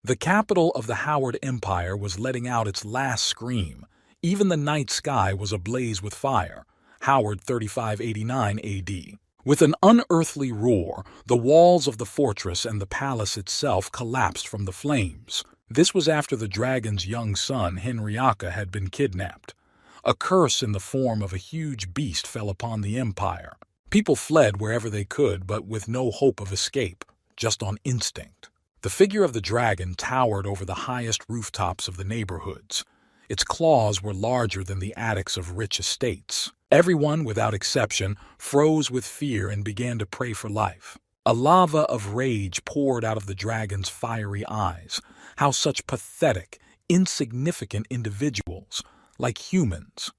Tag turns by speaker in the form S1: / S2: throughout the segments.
S1: The capital of the Howard Empire was letting out its last scream. Even the night sky was ablaze with fire. Howard 3589 AD. With an unearthly roar, the walls of the fortress and the palace itself collapsed from the flames. This was after the dragon's young son, Henriaka, had been kidnapped. A curse in the form of a huge beast fell upon the empire. People fled wherever they could, but with no hope of escape, just on instinct. The figure of the dragon towered over the highest rooftops of the neighborhoods. Its claws were larger than the attics of rich estates. Everyone, without exception, froze with fear and began to pray for life. A lava of rage poured out of the dragon's fiery eyes. How such pathetic, insignificant individuals, like humans,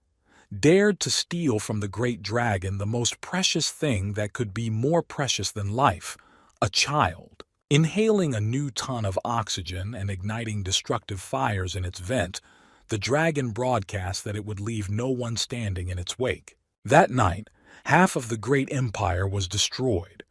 S1: dared to steal from the great dragon the most precious thing that could be more precious than life, a child. Inhaling a new ton of oxygen and igniting destructive fires in its vent, the dragon broadcast that it would leave no one standing in its wake. That night, half of the great empire was destroyed.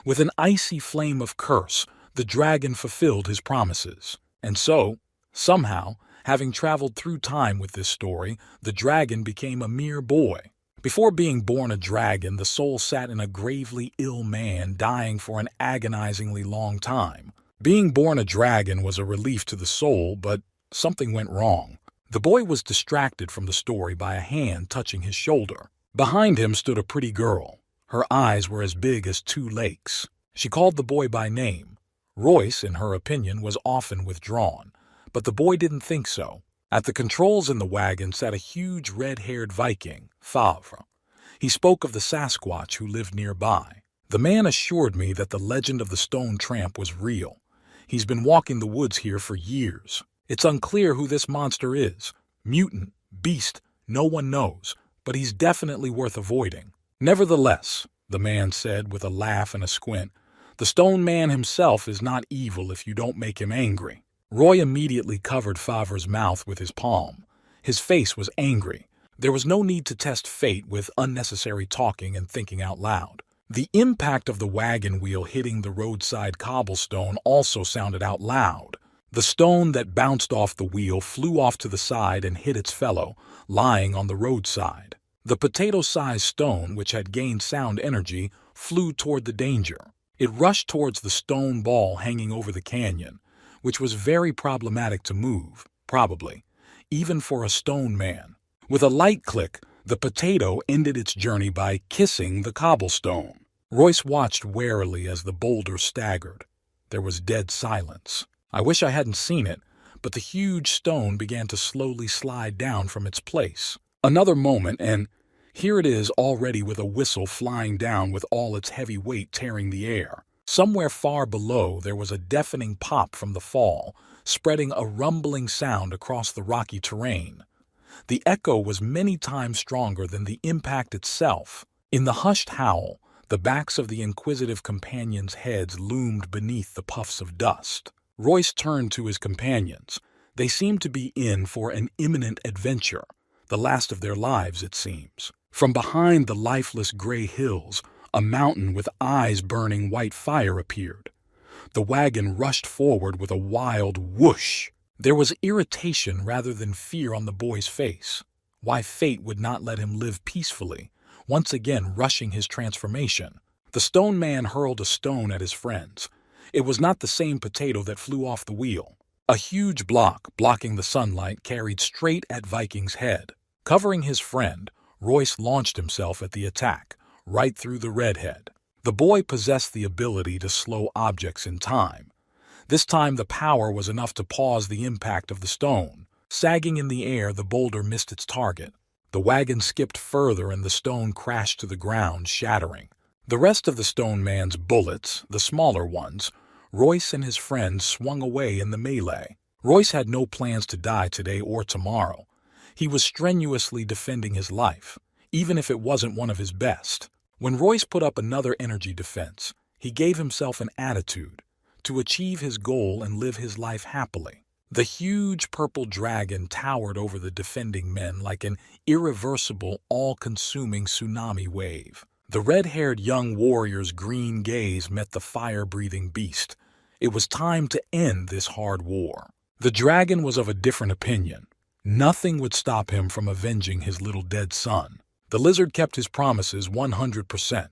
S1: With an icy flame of curse, the dragon fulfilled his promises. And so, somehow, having traveled through time with this story, the dragon became a mere boy. Before being born a dragon, the soul sat in a gravely ill man, dying for an agonizingly long time. Being born a dragon was a relief to the soul, but something went wrong. The boy was distracted from the story by a hand touching his shoulder. Behind him stood a pretty girl. Her eyes were as big as 2 lakes. She called the boy by name. Royce, in her opinion, was often withdrawn, but the boy didn't think so. At the controls in the wagon sat a huge red-haired Viking, Favre. He spoke of the Sasquatch who lived nearby. The man assured me that the legend of the stone tramp was real. He's been walking the woods here for years. It's unclear who this monster is. Mutant, beast, no one knows, but he's definitely worth avoiding. Nevertheless, the man said with a laugh and a squint, the stone man himself is not evil if you don't make him angry. Roy immediately covered Favre's mouth with his palm. His face was angry. There was no need to test fate with unnecessary talking and thinking out loud. The impact of the wagon wheel hitting the roadside cobblestone also sounded out loud. The stone that bounced off the wheel flew off to the side and hit its fellow, lying on the roadside. The potato-sized stone, which had gained sound energy, flew toward the danger. It rushed towards the stone ball hanging over the canyon, which was very problematic to move, probably, even for a stone man. With a light click, the potato ended its journey by kissing the cobblestone. Royce watched warily as the boulder staggered. There was dead silence. I wish I hadn't seen it, but the huge stone began to slowly slide down from its place. Another moment, and here it is already with a whistle flying down with all its heavy weight tearing the air. Somewhere far below, there was a deafening pop from the fall, spreading a rumbling sound across the rocky terrain. The echo was many times stronger than the impact itself. In the hushed howl, the backs of the inquisitive companions' heads loomed beneath the puffs of dust. Royce turned to his companions. They seemed to be in for an imminent adventure, the last of their lives, it seems. From behind the lifeless gray hills, a mountain with eyes burning white fire appeared. The wagon rushed forward with a wild whoosh. There was irritation rather than fear on the boy's face. Why fate would not let him live peacefully, once again rushing his transformation. The stone man hurled a stone at his friends. It was not the same potato that flew off the wheel. A huge block, blocking the sunlight, carried straight at Viking's head. Covering his friend, Royce launched himself at the attack, right through the redhead. The boy possessed the ability to slow objects in time. This time the power was enough to pause the impact of the stone. Sagging in the air, the boulder missed its target. The wagon skipped further and the stone crashed to the ground, shattering. The rest of the stone man's bullets, the smaller ones, Royce and his friends swung away in the melee. Royce had no plans to die today or tomorrow. He was strenuously defending his life, even if it wasn't one of his best. When Royce put up another energy defense, he gave himself an attitude to achieve his goal and live his life happily. The huge purple dragon towered over the defending men like an irreversible, all-consuming tsunami wave. The red-haired young warrior's green gaze met the fire-breathing beast. It was time to end this hard war. The dragon was of a different opinion. Nothing would stop him from avenging his little dead son. The lizard kept his promises 100%.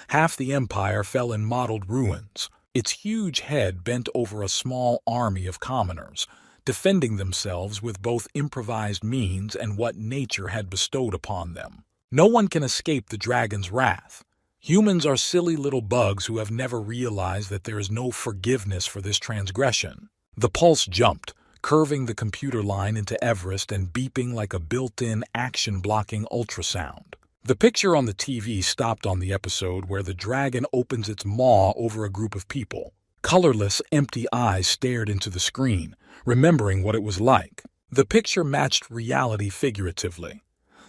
S1: Half the empire fell in mottled ruins, its huge head bent over a small army of commoners, defending themselves with both improvised means and what nature had bestowed upon them. No one can escape the dragon's wrath. Humans are silly little bugs who have never realized that there is no forgiveness for this transgression. The pulse jumped, curving the computer line into Everest and beeping like a built-in action-blocking ultrasound. The picture on the TV stopped on the episode where the dragon opens its maw over a group of people. Colorless, empty eyes stared into the screen, remembering what it was like. The picture matched reality figuratively.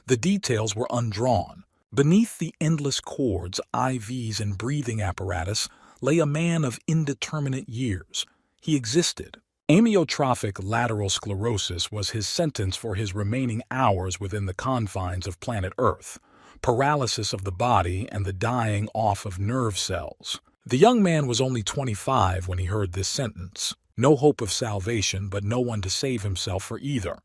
S1: The details were undrawn. Beneath the endless cords, IVs, and breathing apparatus lay a man of indeterminate years. He existed. Amyotrophic lateral sclerosis was his sentence for his remaining hours within the confines of planet Earth. Paralysis of the body and the dying off of nerve cells. The young man was only 25 when he heard this sentence. No hope of salvation, but no one to save himself for either.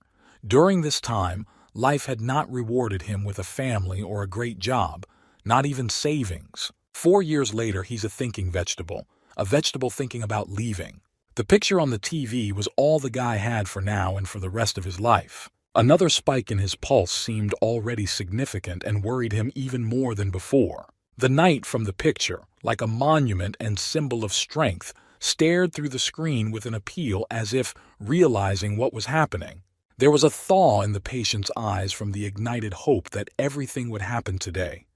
S1: During this time, life had not rewarded him with a family or a great job, not even savings. 4 years later, he's a thinking vegetable, a vegetable thinking about leaving. The picture on the TV was all the guy had for now and for the rest of his life. Another spike in his pulse seemed already significant and worried him even more than before. The knight from the picture, like a monument and symbol of strength, stared through the screen with an appeal as if realizing what was happening. There was a thaw in the patient's eyes from the ignited hope that everything would happen today.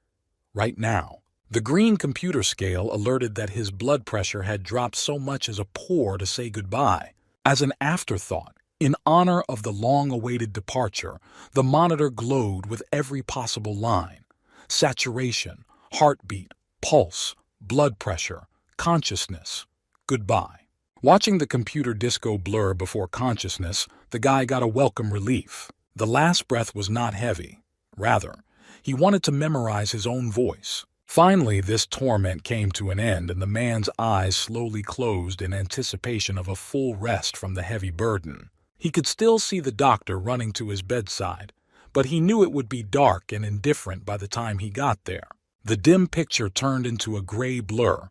S1: Right now. The green computer scale alerted that his blood pressure had dropped so much as a pore to say goodbye. As an afterthought, in honor of the long-awaited departure, the monitor glowed with every possible line. Saturation, heartbeat, pulse, blood pressure, consciousness, goodbye. Watching the computer disco blur before consciousness, the guy got a welcome relief. The last breath was not heavy. Rather, he wanted to memorize his own voice. Finally, this torment came to an end and the man's eyes slowly closed in anticipation of a full rest from the heavy burden. He could still see the doctor running to his bedside, but he knew it would be dark and indifferent by the time he got there. The dim picture turned into a gray blur.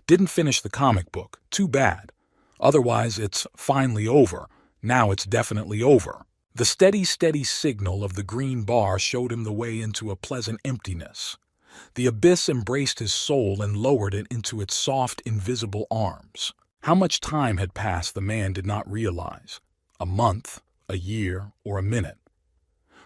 S1: Didn't finish the comic book. Too bad. Otherwise, it's finally over. Now it's definitely over. The steady signal of the green bar showed him the way into a pleasant emptiness. The abyss embraced his soul and lowered it into its soft, invisible arms. How much time had passed the man did not realize. A month, a year, or a minute.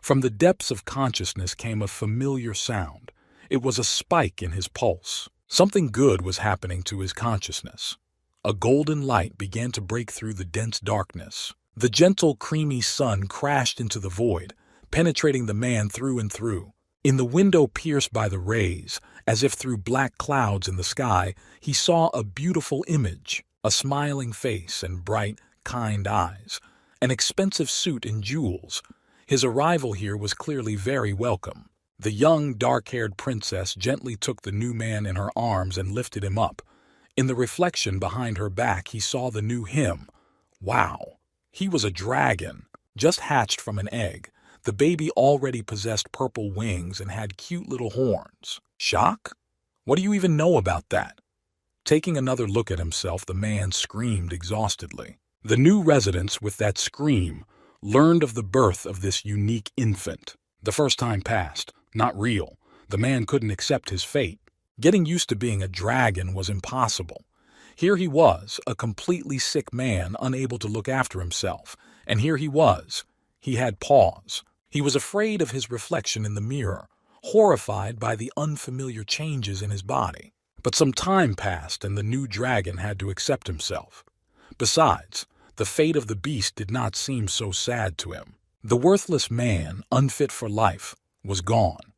S1: From the depths of consciousness came a familiar sound. It was a spike in his pulse. Something good was happening to his consciousness. A golden light began to break through the dense darkness. The gentle, creamy sun crashed into the void, penetrating the man through and through. In the window pierced by the rays, as if through black clouds in the sky, he saw a beautiful image, a smiling face and bright, kind eyes, an expensive suit and jewels. His arrival here was clearly very welcome. The young, dark-haired princess gently took the new man in her arms and lifted him up. In the reflection behind her back, he saw the new him. Wow! He was a dragon, just hatched from an egg. The baby already possessed purple wings and had cute little horns. Shock? What do you even know about that? Taking another look at himself, the man screamed exhaustedly. The new residents, with that scream, learned of the birth of this unique infant. The first time passed. Not real. The man couldn't accept his fate. Getting used to being a dragon was impossible. Here he was, a completely sick man, unable to look after himself. And here he was. He had pause. He was afraid of his reflection in the mirror, horrified by the unfamiliar changes in his body. But some time passed and the new dragon had to accept himself. Besides, the fate of the beast did not seem so sad to him. The worthless man, unfit for life, was gone.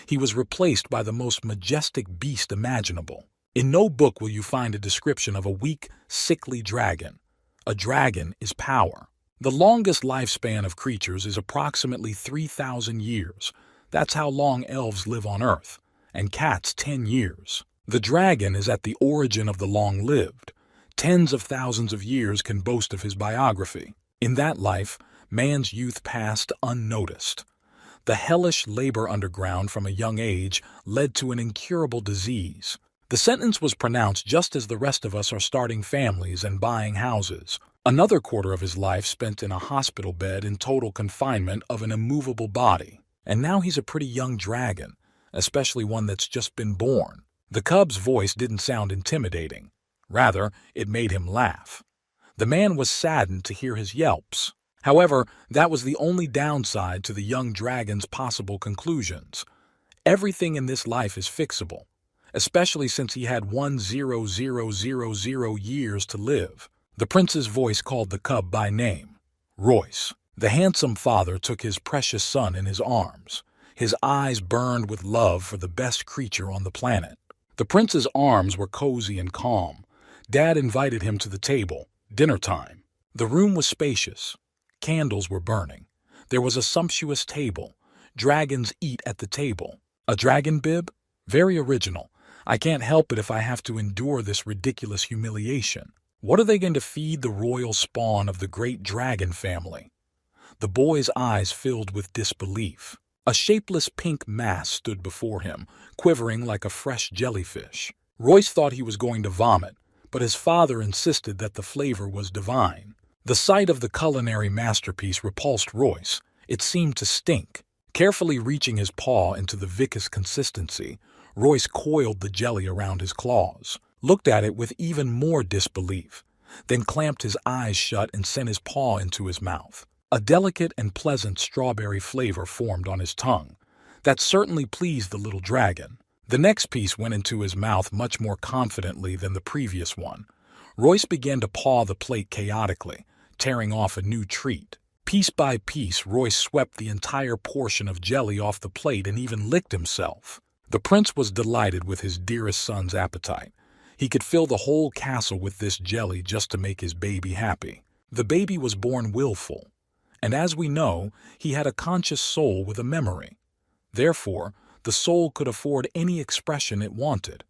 S1: He was replaced by the most majestic beast imaginable. In no book will you find a description of a weak, sickly dragon. A dragon is power. The longest lifespan of creatures is approximately 3,000 years. That's how long elves live on Earth, and cats 10 years. The dragon is at the origin of the long-lived. Tens of thousands of years can boast of his biography. In that life, man's youth passed unnoticed. The hellish labor underground from a young age led to an incurable disease. The sentence was pronounced just as the rest of us are starting families and buying houses. Another quarter of his life spent in a hospital bed in total confinement of an immovable body. And now he's a pretty young dragon, especially one that's just been born. The cub's voice didn't sound intimidating. Rather, it made him laugh. The man was saddened to hear his yelps. However, that was the only downside to the young dragon's possible conclusions. Everything in this life is fixable, especially since he had 1,000,000 years to live. The prince's voice called the cub by name. Royce. The handsome father took his precious son in his arms. His eyes burned with love for the best creature on the planet. The prince's arms were cozy and calm. Dad invited him to the table. Dinner time. The room was spacious. Candles were burning. There was a sumptuous table. Dragons eat at the table. A dragon bib? Very original. I can't help it if I have to endure this ridiculous humiliation. What are they going to feed the royal spawn of the great dragon family? The boy's eyes filled with disbelief. A shapeless pink mass stood before him, quivering like a fresh jellyfish. Royce thought he was going to vomit, but his father insisted that the flavor was divine. The sight of the culinary masterpiece repulsed Royce. It seemed to stink. Carefully reaching his paw into the viscous consistency, Royce coiled the jelly around his claws, looked at it with even more disbelief, then clamped his eyes shut and sent his paw into his mouth. A delicate and pleasant strawberry flavor formed on his tongue. That certainly pleased the little dragon. The next piece went into his mouth much more confidently than the previous one. Royce began to paw the plate chaotically, tearing off a new treat. Piece by piece, Royce swept the entire portion of jelly off the plate and even licked himself. The prince was delighted with his dearest son's appetite. He could fill the whole castle with this jelly just to make his baby happy. The baby was born willful, and as we know, he had a conscious soul with a memory. Therefore, the soul could afford any expression it wanted.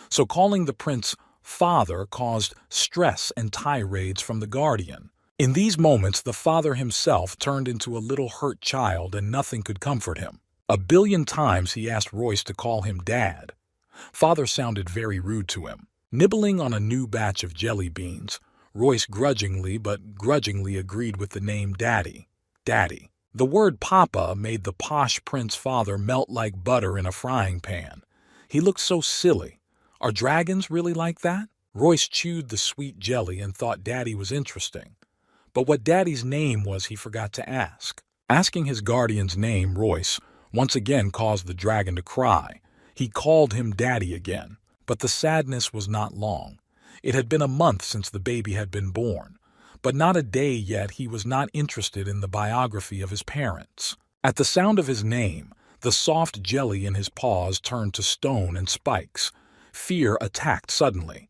S1: So calling the prince father caused stress and tirades from the guardian. In these moments, the father himself turned into a little hurt child and nothing could comfort him. 1,000,000,000 times he asked Royce to call him Dad. Father sounded very rude to him. Nibbling on a new batch of jelly beans, Royce grudgingly agreed with the name Daddy. Daddy. The word Papa made the posh prince father melt like butter in a frying pan. He looked so silly. Are dragons really like that? Royce chewed the sweet jelly and thought Daddy was interesting. But what Daddy's name was he forgot to ask. Asking his guardian's name, Royce once again caused the dragon to cry. He called him Daddy again, but the sadness was not long. It had been a month since the baby had been born, but not a day yet he was not interested in the biography of his parents. At the sound of his name, the soft jelly in his paws turned to stone and spikes. Fear attacked suddenly.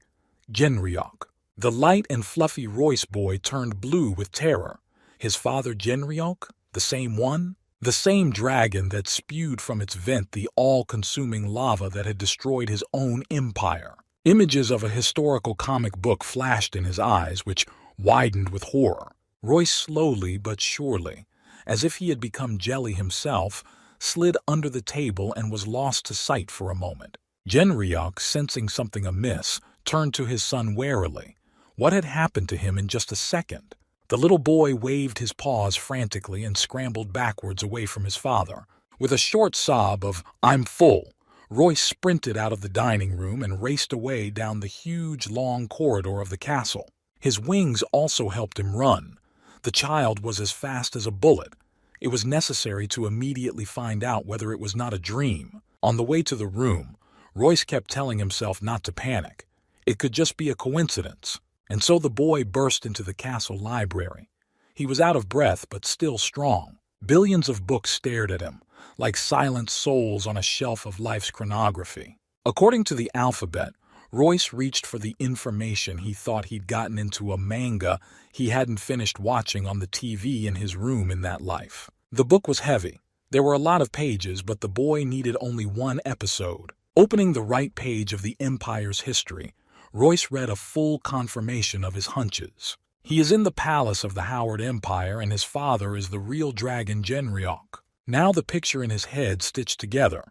S1: Genryok. The light and fluffy Royce boy turned blue with terror. His father Genryok? The same one? The same dragon that spewed from its vent the all-consuming lava that had destroyed his own empire. Images of a historical comic book flashed in his eyes, which widened with horror. Royce slowly but surely, as if he had become jelly himself, slid under the table and was lost to sight for a moment. Genryok, sensing something amiss, turned to his son warily. What had happened to him in just a second? The little boy waved his paws frantically and scrambled backwards away from his father. With a short sob of, "I'm full," Royce sprinted out of the dining room and raced away down the huge, long corridor of the castle. His wings also helped him run. The child was as fast as a bullet. It was necessary to immediately find out whether it was not a dream. On the way to the room, Royce kept telling himself not to panic. It could just be a coincidence. And so the boy burst into the castle library. He was out of breath, but still strong. Billions of books stared at him, like silent souls on a shelf of life's chronography. According to the alphabet, Royce reached for the information he thought he'd gotten into a manga he hadn't finished watching on the TV in his room in that life. The book was heavy. There were a lot of pages, but the boy needed only one episode. Opening the right page of the Empire's history, Royce read a full confirmation of his hunches. He is in the palace of the Howard Empire and his father is the real dragon Genryok. Now the picture in his head stitched together.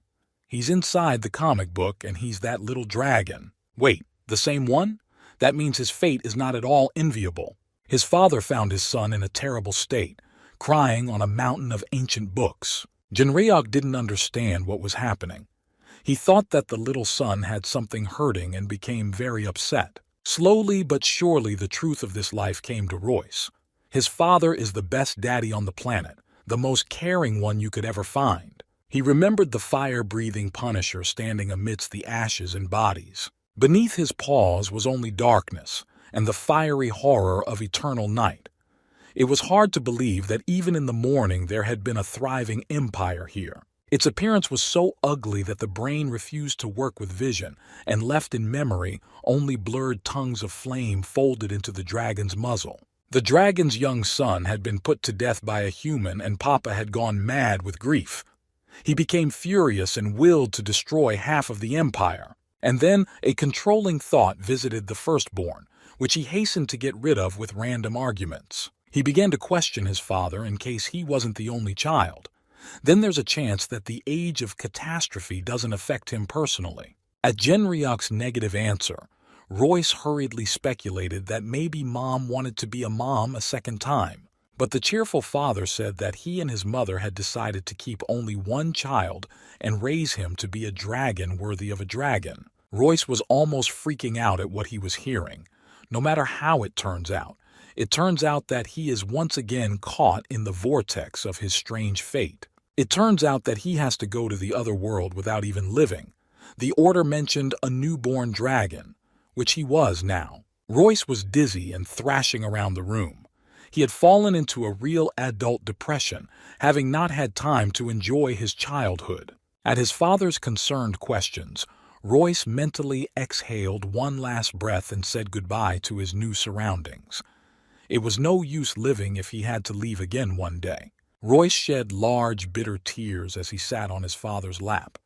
S1: He's inside the comic book and he's that little dragon. Wait, the same one? That means his fate is not at all enviable. His father found his son in a terrible state, crying on a mountain of ancient books. Genryok didn't understand what was happening. He thought that the little son had something hurting and became very upset. Slowly but surely the truth of this life came to Royce. His father is the best daddy on the planet, the most caring one you could ever find. He remembered the fire-breathing Punisher standing amidst the ashes and bodies. Beneath his paws was only darkness and the fiery horror of eternal night. It was hard to believe that even in the morning there had been a thriving empire here. Its appearance was so ugly that the brain refused to work with vision and left in memory only blurred tongues of flame folded into the dragon's muzzle. The dragon's young son had been put to death by a human and Papa had gone mad with grief. He became furious and willed to destroy half of the empire. And then a controlling thought visited the firstborn, which he hastened to get rid of with random arguments. He began to question his father in case he wasn't the only child. Then there's a chance that the age of catastrophe doesn't affect him personally. At Genryok's negative answer, Royce hurriedly speculated that maybe Mom wanted to be a mom a second time. But the cheerful father said that he and his mother had decided to keep only one child and raise him to be a dragon worthy of a dragon. Royce was almost freaking out at what he was hearing. No matter how it turns out that he is once again caught in the vortex of his strange fate. It turns out that he has to go to the other world without even living. The order mentioned a newborn dragon, which he was now. Royce was dizzy and thrashing around the room. He had fallen into a real adult depression, having not had time to enjoy his childhood. At his father's concerned questions, Royce mentally exhaled one last breath and said goodbye to his new surroundings. It was no use living if he had to leave again one day. Royce shed large, bitter tears as he sat on his father's lap.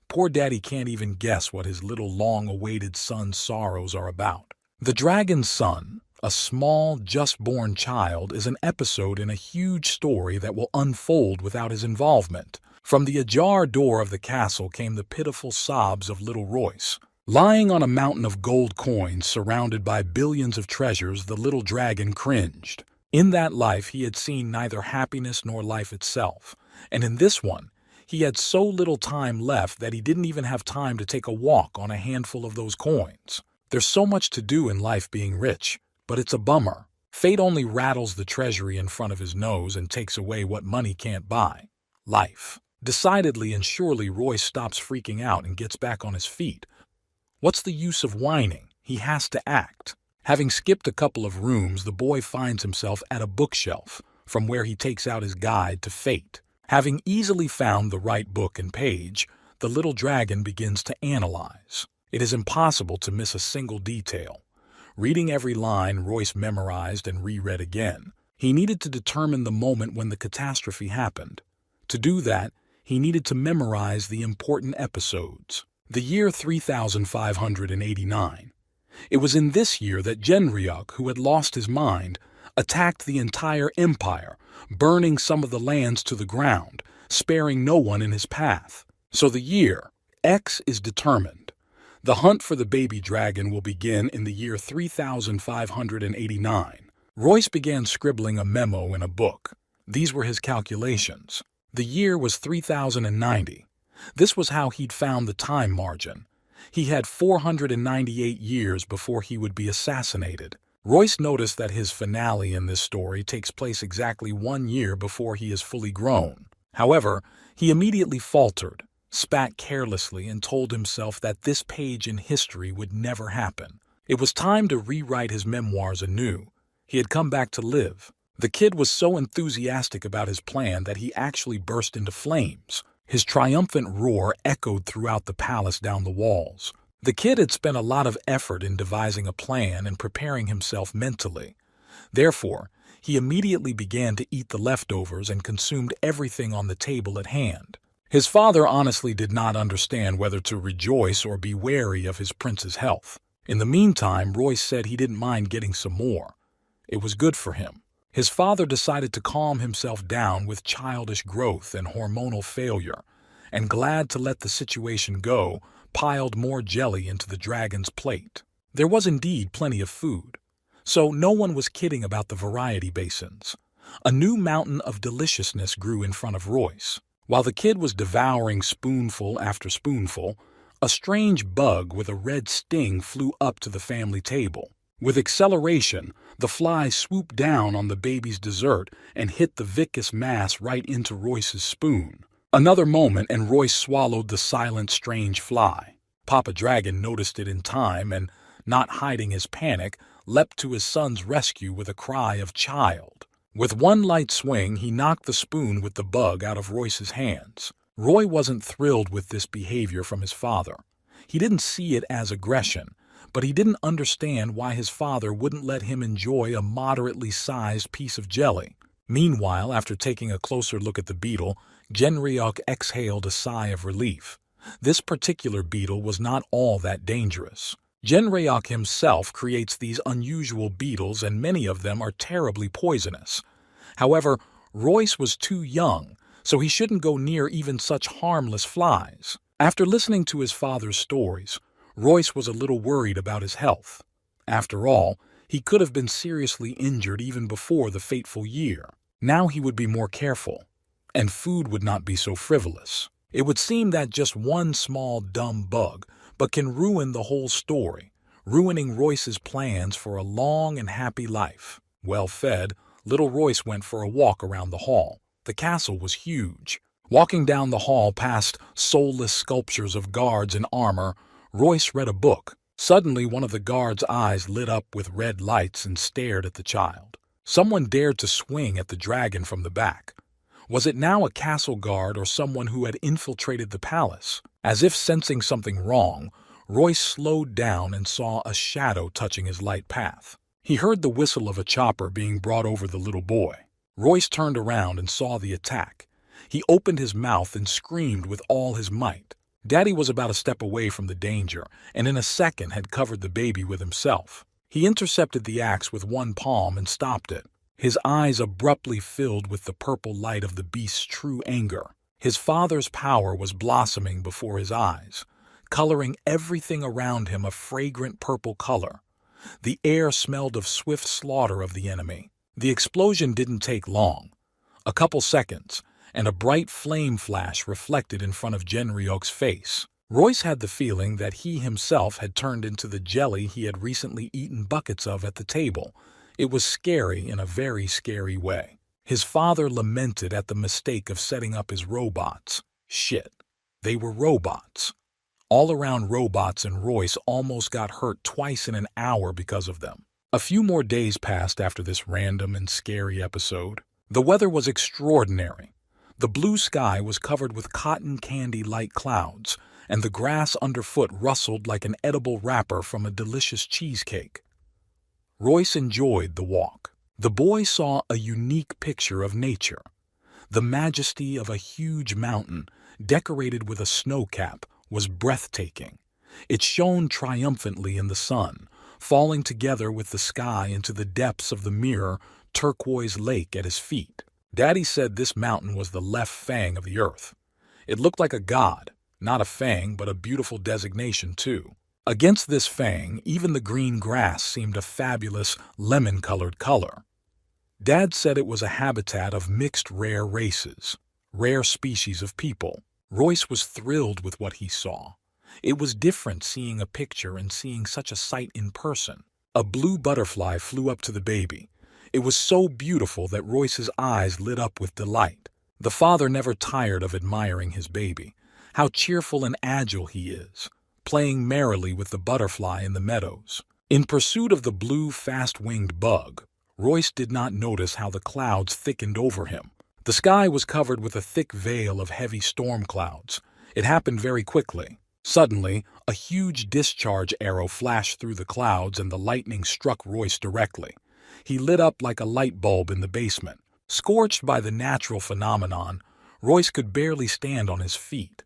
S1: Poor Daddy can't even guess what his little long-awaited son's sorrows are about. The Dragon's Son, a small, just-born child, is an episode in a huge story that will unfold without his involvement. From the ajar door of the castle came the pitiful sobs of little Royce. Lying on a mountain of gold coins surrounded by billions of treasures, the little dragon cringed. In that life he had seen neither happiness nor life itself, and in this one, he had so little time left that he didn't even have time to take a walk on a handful of those coins. There's so much to do in life being rich, but it's a bummer. Fate only rattles the treasury in front of his nose and takes away what money can't buy. Life. Decidedly and surely Royce stops freaking out and gets back on his feet. What's the use of whining? He has to act. Having skipped a couple of rooms, the boy finds himself at a bookshelf, from where he takes out his guide to fate. Having easily found the right book and page, the little dragon begins to analyze. It is impossible to miss a single detail. Reading every line, Royce memorized and reread again. He needed to determine the moment when the catastrophe happened. To do that, he needed to memorize the important episodes. The year 3589. It was in this year that Genryok, who had lost his mind, attacked the entire empire, burning some of the lands to the ground, sparing no one in his path. So the year X is determined. The hunt for the baby dragon will begin in the year 3589. Royce began scribbling a memo in a book. These were his calculations. The year was 3090. This was how he'd found the time margin. He had 498 years before he would be assassinated. Royce noticed that his finale in this story takes place exactly 1 year before he is fully grown. However, he immediately faltered, spat carelessly, and told himself that this page in history would never happen. It was time to rewrite his memoirs anew. He had come back to live. The kid was so enthusiastic about his plan that he actually burst into flames. His triumphant roar echoed throughout the palace down the walls. The kid had spent a lot of effort in devising a plan and preparing himself mentally. Therefore, he immediately began to eat the leftovers and consumed everything on the table at hand. His father honestly did not understand whether to rejoice or be wary of his prince's health. In the meantime, Royce said he didn't mind getting some more. It was good for him. His father decided to calm himself down with childish growth and hormonal failure, and glad to let the situation go, piled more jelly into the dragon's plate. There was indeed plenty of food, so no one was kidding about the variety basins. A new mountain of deliciousness grew in front of Royce. While the kid was devouring spoonful after spoonful, a strange bug with a red sting flew up to the family table. With acceleration, the fly swooped down on the baby's dessert and hit the viscous mass right into Royce's spoon. Another moment and Royce swallowed the silent, strange fly. Papa Dragon noticed it in time and, not hiding his panic, leapt to his son's rescue with a cry of "Child!" With one light swing, he knocked the spoon with the bug out of Royce's hands. Roy wasn't thrilled with this behavior from his father. He didn't see it as aggression, but he didn't understand why his father wouldn't let him enjoy a moderately sized piece of jelly. Meanwhile, after taking a closer look at the beetle, Genryuk exhaled a sigh of relief. This particular beetle was not all that dangerous. Genryuk himself creates these unusual beetles, and many of them are terribly poisonous. However, Royce was too young, so he shouldn't go near even such harmless flies. After listening to his father's stories, Royce was a little worried about his health. After all, he could have been seriously injured even before the fateful year. Now he would be more careful, and food would not be so frivolous. It would seem that just one small dumb bug but can ruin the whole story, ruining Royce's plans for a long and happy life. Well fed, little Royce went for a walk around the hall. The castle was huge. Walking down the hall past soulless sculptures of guards in armor, Royce read a book. Suddenly, one of the guards' eyes lit up with red lights and stared at the child. Someone dared to swing at the dragon from the back. Was it now a castle guard or someone who had infiltrated the palace? As if sensing something wrong, Royce slowed down and saw a shadow touching his light path. He heard the whistle of a chopper being brought over the little boy. Royce turned around and saw the attack. He opened his mouth and screamed with all his might. Daddy was about a step away from the danger, and in a second had covered the baby with himself. He intercepted the axe with one palm and stopped it. His eyes abruptly filled with the purple light of the beast's true anger. His father's power was blossoming before his eyes, coloring everything around him a fragrant purple color. The air smelled of swift slaughter of the enemy. The explosion didn't take long. A couple seconds, and a bright flame flash reflected in front of Genryuk's face. Royce had the feeling that he himself had turned into the jelly he had recently eaten buckets of at the table. It was scary in a very scary way. His father lamented at the mistake of setting up his robots. Shit, they were robots. All-around robots, and Royce almost got hurt twice in an hour because of them. A few more days passed after this random and scary episode. The weather was extraordinary. The blue sky was covered with cotton candy-like clouds, and the grass underfoot rustled like an edible wrapper from a delicious cheesecake. Royce enjoyed the walk. The boy saw a unique picture of nature. The majesty of a huge mountain, decorated with a snow cap, was breathtaking. It shone triumphantly in the sun, falling together with the sky into the depths of the mirror turquoise lake at his feet. Daddy said this mountain was the left fang of the earth. It looked like a god, not a fang, but a beautiful designation too. Against this fang, even the green grass seemed a fabulous lemon-colored color. Dad said it was a habitat of mixed rare races, rare species of people. Royce was thrilled with what he saw. It was different seeing a picture and seeing such a sight in person. A blue butterfly flew up to the baby. It was so beautiful that Royce's eyes lit up with delight. The father never tired of admiring his baby. How cheerful and agile he is, playing merrily with the butterfly in the meadows. In pursuit of the blue, fast-winged bug, Royce did not notice how the clouds thickened over him. The sky was covered with a thick veil of heavy storm clouds. It happened very quickly. Suddenly, a huge discharge arrow flashed through the clouds and the lightning struck Royce directly. He lit up like a light bulb in the basement. Scorched by the natural phenomenon, Royce could barely stand on his feet.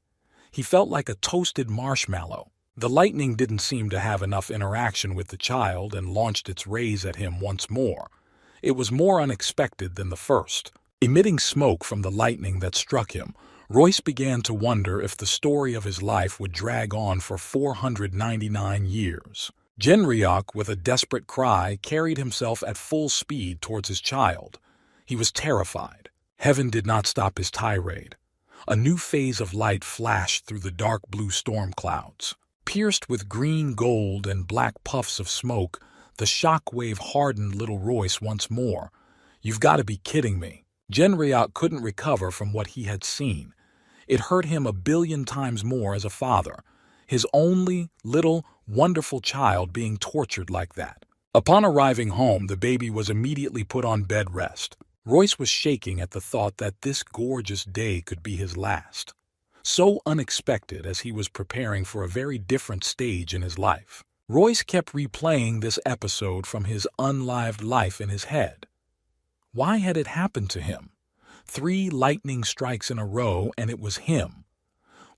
S1: He felt like a toasted marshmallow. The lightning didn't seem to have enough interaction with the child and launched its rays at him once more. It was more unexpected than the first. Emitting smoke from the lightning that struck him, Royce began to wonder if the story of his life would drag on for 499 years. Genryok, with a desperate cry, carried himself at full speed towards his child. He was terrified. Heaven did not stop his tirade. A new phase of light flashed through the dark blue storm clouds. Pierced with green, gold, and black puffs of smoke, the shockwave hardened little Royce once more. "You've got to be kidding me." Genryok couldn't recover from what he had seen. It hurt him 1,000,000,000 times more as a father, his only, little, wonderful child being tortured like that. Upon arriving home, the baby was immediately put on bed rest. Royce was shaking at the thought that this gorgeous day could be his last. So unexpected, as he was preparing for a very different stage in his life. Royce kept replaying this episode from his unlived life in his head. Why had it happened to him? 3 lightning strikes in a row, and it was him.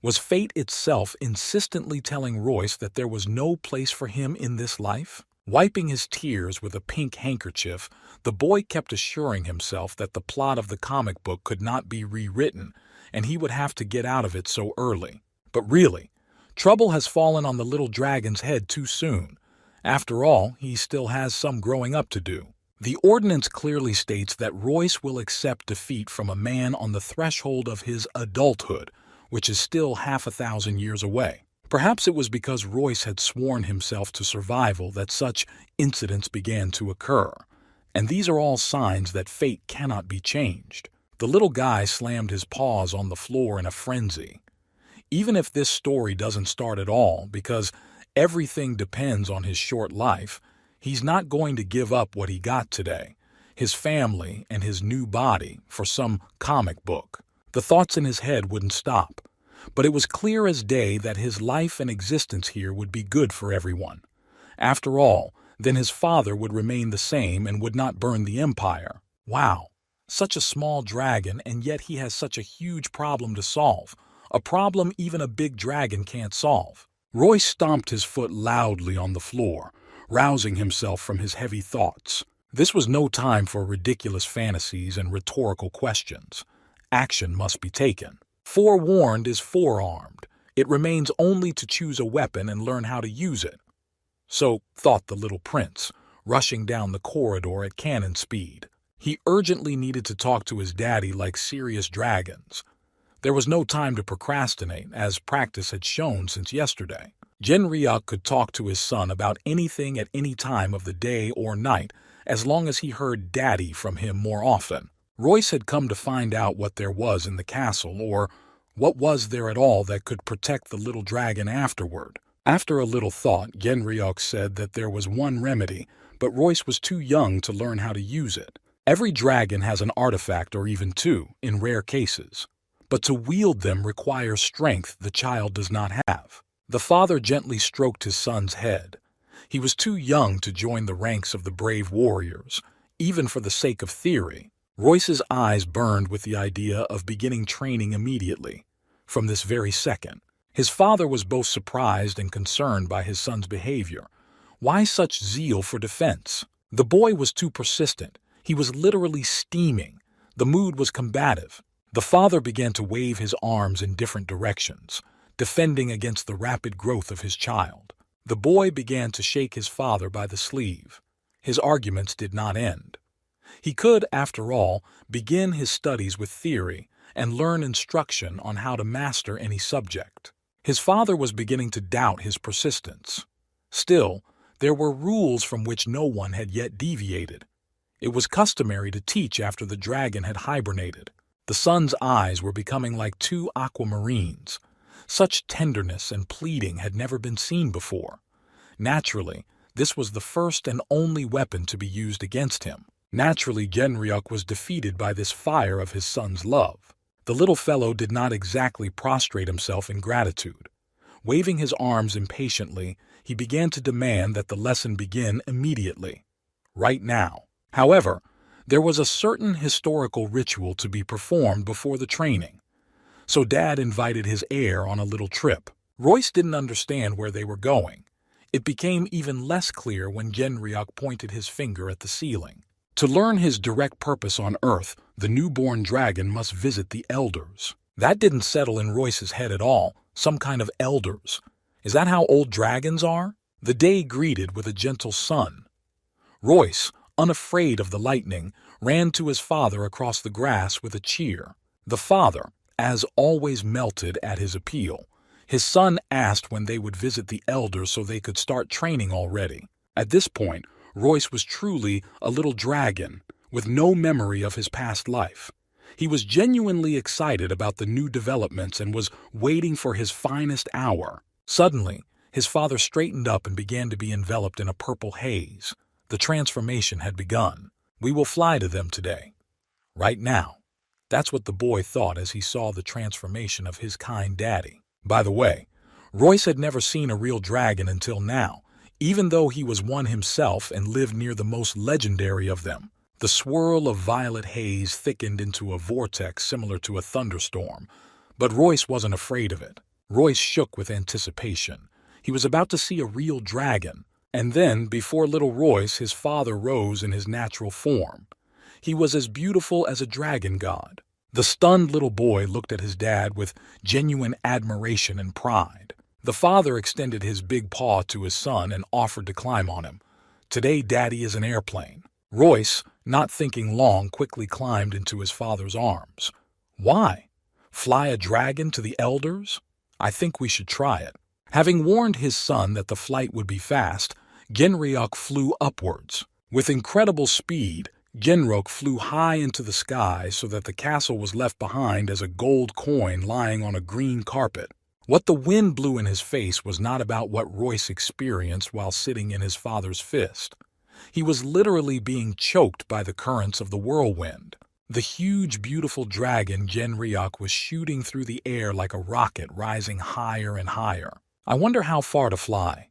S1: Was fate itself insistently telling Royce that there was no place for him in this life? Wiping his tears with a pink handkerchief, the boy kept assuring himself that the plot of the comic book could not be rewritten, and he would have to get out of it so early. But really, trouble has fallen on the little dragon's head too soon. After all, he still has some growing up to do. The ordinance clearly states that Royce will accept defeat from a man on the threshold of his adulthood, which is still 500,000 years away. Perhaps it was because Royce had sworn himself to survival that such incidents began to occur. And these are all signs that fate cannot be changed. The little guy slammed his paws on the floor in a frenzy. Even if this story doesn't start at all, because everything depends on his short life, he's not going to give up what he got today, his family and his new body, for some comic book. The thoughts in his head wouldn't stop. But it was clear as day that his life and existence here would be good for everyone. After all, then his father would remain the same and would not burn the empire. Wow, such a small dragon, and yet he has such a huge problem to solve, a problem even a big dragon can't solve. Royce stomped his foot loudly on the floor, rousing himself from his heavy thoughts. This was no time for ridiculous fantasies and rhetorical questions. Action must be taken. Forewarned is forearmed. It remains only to choose a weapon and learn how to use it. So thought the little prince, rushing down the corridor at cannon speed. He urgently needed to talk to his daddy like serious dragons. There was no time to procrastinate, as practice had shown since yesterday. Genryok could talk to his son about anything at any time of the day or night, as long as he heard daddy from him more often. Royce had come to find out what there was in the castle, or what was there at all that could protect the little dragon afterward. After a little thought, Genryok said that there was one remedy, but Royce was too young to learn how to use it. Every dragon has an artifact, or even 2, in rare cases. But to wield them requires strength the child does not have. The father gently stroked his son's head. He was too young to join the ranks of the brave warriors, even for the sake of theory. Royce's eyes burned with the idea of beginning training immediately, from this very second. His father was both surprised and concerned by his son's behavior. Why such zeal for defense? The boy was too persistent. He was literally steaming. The mood was combative. The father began to wave his arms in different directions, defending against the rapid growth of his child. The boy began to shake his father by the sleeve. His arguments did not end. He could, after all, begin his studies with theory and learn instruction on how to master any subject. His father was beginning to doubt his persistence. Still, there were rules from which no one had yet deviated. It was customary to teach after the dragon had hibernated. The son's eyes were becoming like 2 aquamarines. Such tenderness and pleading had never been seen before. Naturally, this was the first and only weapon to be used against him. Naturally, Genryok was defeated by this fire of his son's love. The little fellow did not exactly prostrate himself in gratitude. Waving his arms impatiently, he began to demand that the lesson begin immediately, right now. However, there was a certain historical ritual to be performed before the training. So Dad invited his heir on a little trip. Royce didn't understand where they were going. It became even less clear when Genryuk pointed his finger at the ceiling. To learn his direct purpose on Earth, the newborn dragon must visit the elders. That didn't settle in Royce's head at all. Some kind of elders. Is that how old dragons are? The day greeted with a gentle sun. Royce, unafraid of the lightning, ran to his father across the grass with a cheer. The father, as always, melted at his appeal. His son asked when they would visit the elders so they could start training already. At this point, Royce was truly a little dragon with no memory of his past life. He was genuinely excited about the new developments and was waiting for his finest hour. Suddenly, his father straightened up and began to be enveloped in a purple haze. The transformation had begun. We will fly to them today. Right now. That's what the boy thought as he saw the transformation of his kind daddy. By the way, Royce had never seen a real dragon until now, even though he was one himself and lived near the most legendary of them. The swirl of violet haze thickened into a vortex similar to a thunderstorm, but Royce wasn't afraid of it. Royce shook with anticipation. He was about to see a real dragon, and then, before little Royce, his father rose in his natural form. He was as beautiful as a dragon god. The stunned little boy looked at his dad with genuine admiration and pride. The father extended his big paw to his son and offered to climb on him. Today, Daddy is an airplane. Royce, not thinking long, quickly climbed into his father's arms. Why? Fly a dragon to the elders? I think we should try it. Having warned his son that the flight would be fast, Genryuk flew upwards. With incredible speed, Genryuk flew high into the sky so that the castle was left behind as a gold coin lying on a green carpet. What the wind blew in his face was not about what Royce experienced while sitting in his father's fist. He was literally being choked by the currents of the whirlwind. The huge, beautiful dragon Genryuk was shooting through the air like a rocket, rising higher and higher. I wonder how far to fly.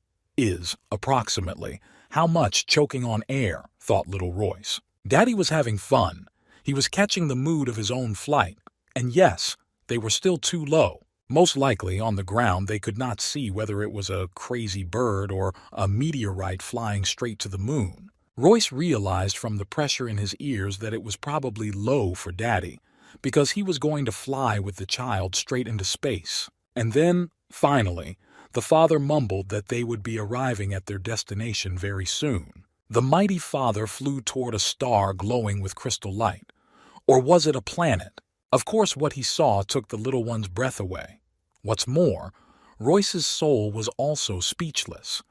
S1: Approximately, how much choking on air, thought little Royce. Daddy was having fun. He was catching the mood of his own flight. And yes, they were still too low. Most likely, on the ground, they could not see whether it was a crazy bird or a meteorite flying straight to the moon. Royce realized from the pressure in his ears that it was probably low for Daddy, because he was going to fly with the child straight into space. And then, finally, the father mumbled that they would be arriving at their destination very soon. The mighty father flew toward a star glowing with crystal light. Or was it a planet? Of course, what he saw took the little one's breath away. What's more, Royce's soul was also speechless.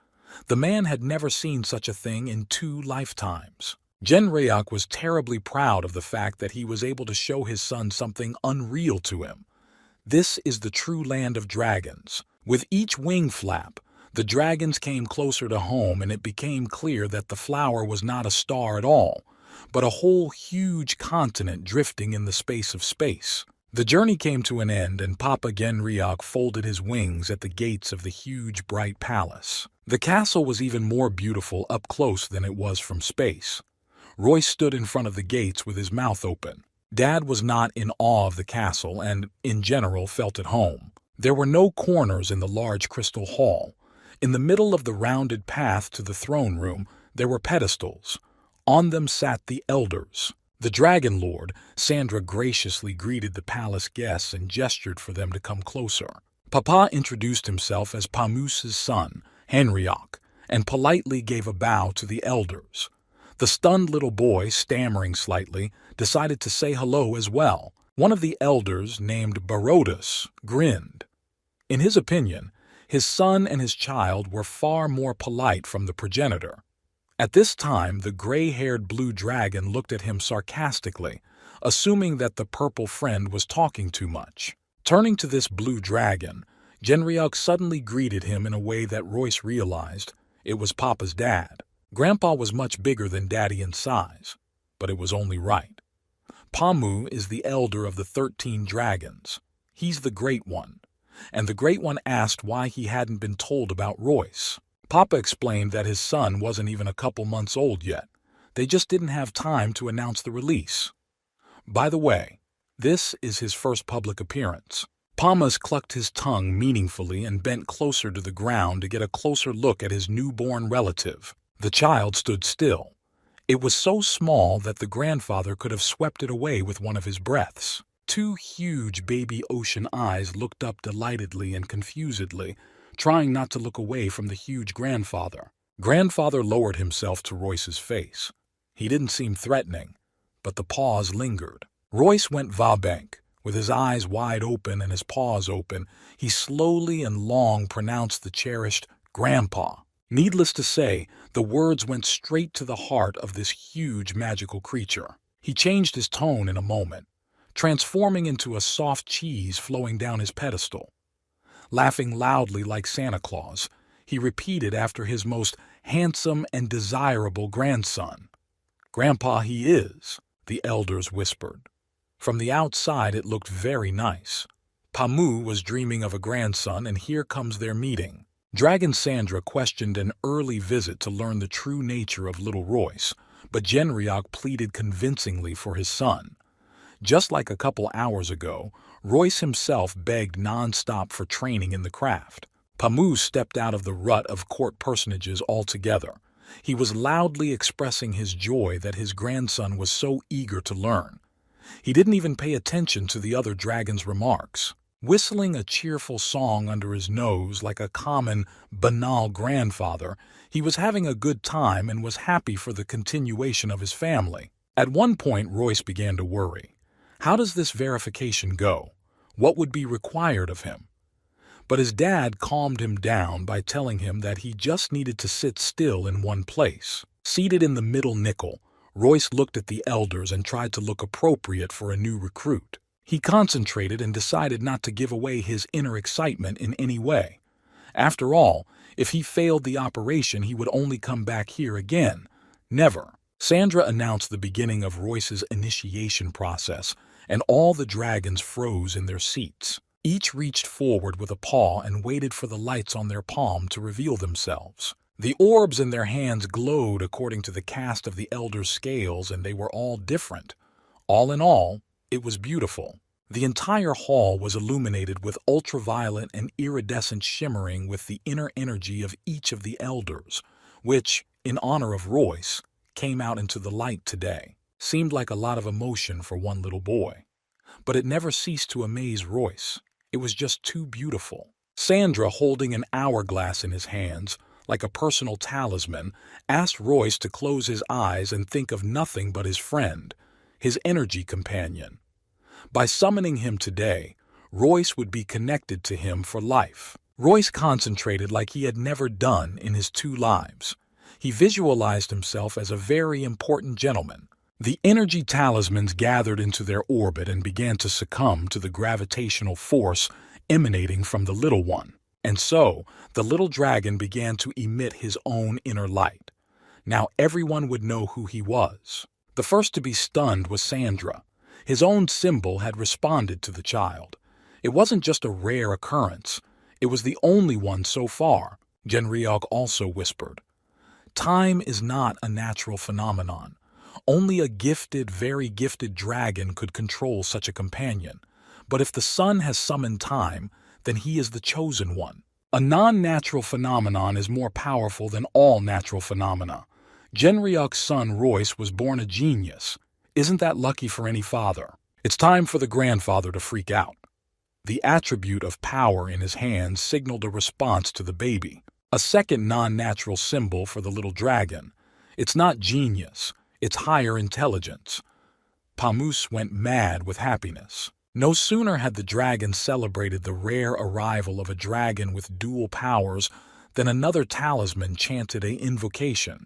S1: The man had never seen such a thing in 2 lifetimes. Genryuk was terribly proud of the fact that he was able to show his son something unreal to him. This is the true land of dragons. With each wing flap, the dragons came closer to home, and it became clear that the flower was not a star at all, but a whole huge continent drifting in the space of space. The journey came to an end, and Papa Genryuk folded his wings at the gates of the huge, bright palace. The castle was even more beautiful up close than it was from space. Royce stood in front of the gates with his mouth open. Dad was not in awe of the castle and, in general, felt at home. There were no corners in the large crystal hall. In the middle of the rounded path to the throne room, there were pedestals. On them sat the elders. The Dragon Lord, Sandra, graciously greeted the palace guests and gestured for them to come closer. Papa introduced himself as Pamuse's son, Henryok, and politely gave a bow to the elders. The stunned little boy, stammering slightly, decided to say hello as well. One of the elders, named Barodas, grinned. In his opinion, his son and his child were far more polite from the progenitor. At this time, the gray-haired blue dragon looked at him sarcastically, assuming that the purple friend was talking too much. Turning to this blue dragon, Genryuk suddenly greeted him in a way that Royce realized it was Papa's dad. Grandpa was much bigger than Daddy in size, but it was only right. Pamu is the elder of the 13 dragons. He's the Great One, and the Great One asked why he hadn't been told about Royce. Papa explained that his son wasn't even a couple months old yet. They just didn't have time to announce the release. By the way, this is his first public appearance. Pamas clucked his tongue meaningfully and bent closer to the ground to get a closer look at his newborn relative. The child stood still. It was so small that the grandfather could have swept it away with one of his breaths. Two huge baby ocean eyes looked up delightedly and confusedly, trying not to look away from the huge grandfather. Grandfather lowered himself to Royce's face. He didn't seem threatening, but the pause lingered. Royce went va-bank. With his eyes wide open and his paws open, he slowly and long pronounced the cherished "Grandpa." Needless to say, the words went straight to the heart of this huge magical creature. He changed his tone in a moment, transforming into a soft cheese flowing down his pedestal. Laughing loudly like Santa Claus, he repeated after his most handsome and desirable grandson. "Grandpa he is," the elders whispered. From the outside it looked very nice. Pamu was dreaming of a grandson, and here comes their meeting. Dragon Sandra questioned an early visit to learn the true nature of little Royce, but Genryok pleaded convincingly for his son. Just like a couple hours ago, Royce himself begged non-stop for training in the craft. Pamu stepped out of the rut of court personages altogether. He was loudly expressing his joy that his grandson was so eager to learn. He didn't even pay attention to the other dragon's remarks. Whistling a cheerful song under his nose like a common, banal grandfather, he was having a good time and was happy for the continuation of his family. At one point, Royce began to worry. How does this verification go? What would be required of him? But his dad calmed him down by telling him that he just needed to sit still in one place. Seated in the middle nickel, Royce looked at the elders and tried to look appropriate for a new recruit. He concentrated and decided not to give away his inner excitement in any way. After all, if he failed the operation, he would only come back here again. Never. Sandra announced the beginning of Royce's initiation process, and all the dragons froze in their seats. Each reached forward with a paw and waited for the lights on their palm to reveal themselves. The orbs in their hands glowed according to the cast of the elders' scales, and they were all different. All in all, it was beautiful. The entire hall was illuminated with ultraviolet and iridescent shimmering with the inner energy of each of the elders, which, in honor of Royce, came out into the light today. Seemed like a lot of emotion for one little boy. But it never ceased to amaze Royce. It was just too beautiful. Sandra, holding an hourglass in his hands, like a personal talisman, asked Royce to close his eyes and think of nothing but his friend, his energy companion. By summoning him today, Royce would be connected to him for life. Royce concentrated like he had never done in his 2 lives. He visualized himself as a very important gentleman. The energy talismans gathered into their orbit and began to succumb to the gravitational force emanating from the little one. And so, the little dragon began to emit his own inner light. Now everyone would know who he was. The first to be stunned was Sandra. His own symbol had responded to the child. It wasn't just a rare occurrence. It was the only one so far, Genryok also whispered. Time is not a natural phenomenon. Only a gifted, very gifted dragon could control such a companion. But if the sun has summoned time, then he is the chosen one. A non-natural phenomenon is more powerful than all natural phenomena. Genryok's son Royce was born a genius. Isn't that lucky for any father? It's time for the grandfather to freak out. The attribute of power in his hands signaled a response to the baby. A second non-natural symbol for the little dragon. It's not genius, it's higher intelligence. Pamus went mad with happiness. No sooner had the dragon celebrated the rare arrival of a dragon with dual powers than another talisman chanted an invocation.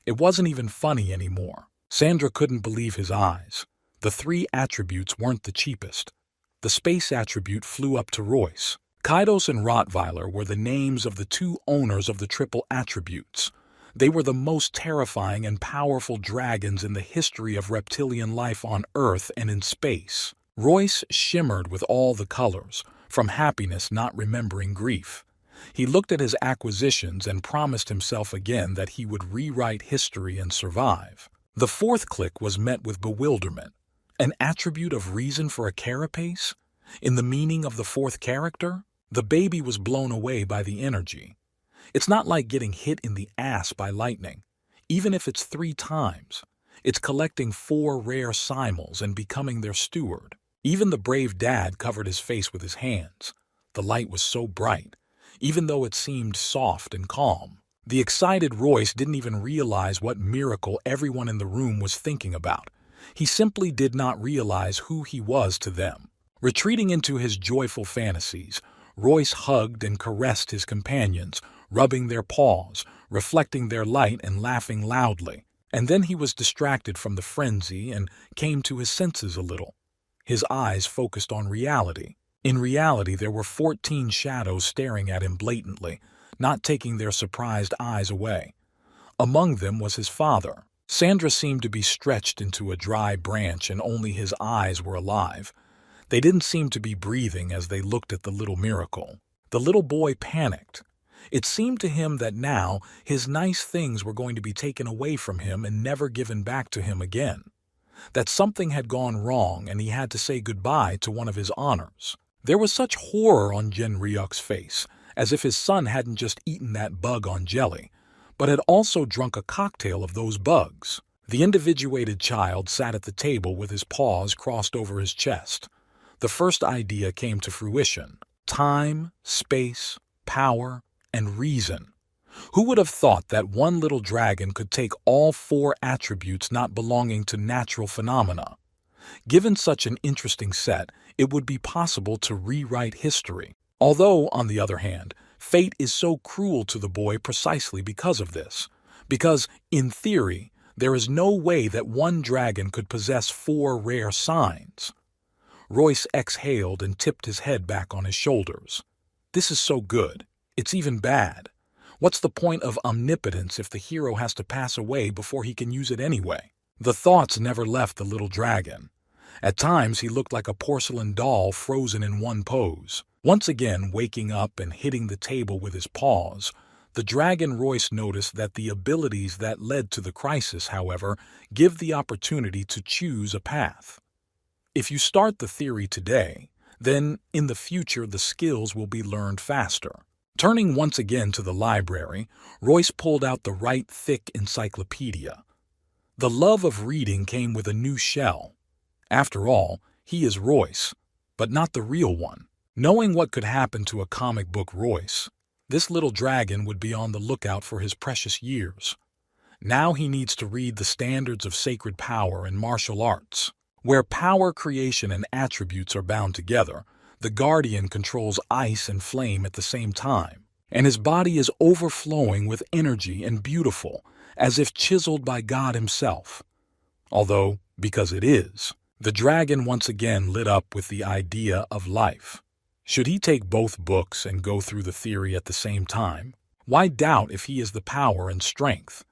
S1: It wasn't even funny anymore. Sandra couldn't believe his eyes. The 3 attributes weren't the cheapest. The space attribute flew up to Royce. Kaidos and Rottweiler were the names of the 2 owners of the triple attributes. They were the most terrifying and powerful dragons in the history of reptilian life on Earth and in space. Royce shimmered with all the colors, from happiness not remembering grief. He looked at his acquisitions and promised himself again that he would rewrite history and survive. The 4th click was met with bewilderment. An attribute of reason for a carapace? In the meaning of the fourth character, the baby was blown away by the energy. It's not like getting hit in the ass by lightning. Even if it's 3 times, it's collecting 4 rare simals and becoming their steward. Even the brave dad covered his face with his hands. The light was so bright, even though it seemed soft and calm. The excited Royce didn't even realize what miracle everyone in the room was thinking about. He simply did not realize who he was to them. Retreating into his joyful fantasies, Royce hugged and caressed his companions, rubbing their paws, reflecting their light and laughing loudly. And then he was distracted from the frenzy and came to his senses a little. His eyes focused on reality. In reality, there were 14 shadows staring at him blatantly, not taking their surprised eyes away. Among them was his father. Sandra seemed to be stretched into a dry branch and only his eyes were alive. They didn't seem to be breathing as they looked at the little miracle. The little boy panicked. It seemed to him that now his nice things were going to be taken away from him and never given back to him again. That something had gone wrong and he had to say goodbye to one of his honors. There was such horror on Jin Ryuk's face, as if his son hadn't just eaten that bug on jelly, but had also drunk a cocktail of those bugs. The individuated child sat at the table with his paws crossed over his chest. The first idea came to fruition: time, space, power, and reason. Who would have thought that one little dragon could take all 4 attributes not belonging to natural phenomena? Given such an interesting set, it would be possible to rewrite history. Although, on the other hand, fate is so cruel to the boy precisely because of this. Because, in theory, there is no way that one dragon could possess 4 rare signs. Royce exhaled and tipped his head back on his shoulders. This is so good. It's even bad. What's the point of omnipotence if the hero has to pass away before he can use it anyway? The thoughts never left the little dragon. At times he looked like a porcelain doll frozen in one pose. Once again waking up and hitting the table with his paws, the dragon Royce noticed that the abilities that led to the crisis, however, give the opportunity to choose a path. If you start the theory today, then in the future the skills will be learned faster. Turning once again to the library, Royce pulled out the right thick encyclopedia. The love of reading came with a new shell. After all, he is Royce, but not the real one. Knowing what could happen to a comic book Royce, this little dragon would be on the lookout for his precious years. Now he needs to read the standards of sacred power and martial arts. Where power creation and attributes are bound together, the guardian controls ice and flame at the same time, and his body is overflowing with energy and beautiful, as if chiseled by God himself. Although, because it is, the dragon once again lit up with the idea of life. Should he take both books and go through the theory at the same time? Why doubt if he has the power and strength?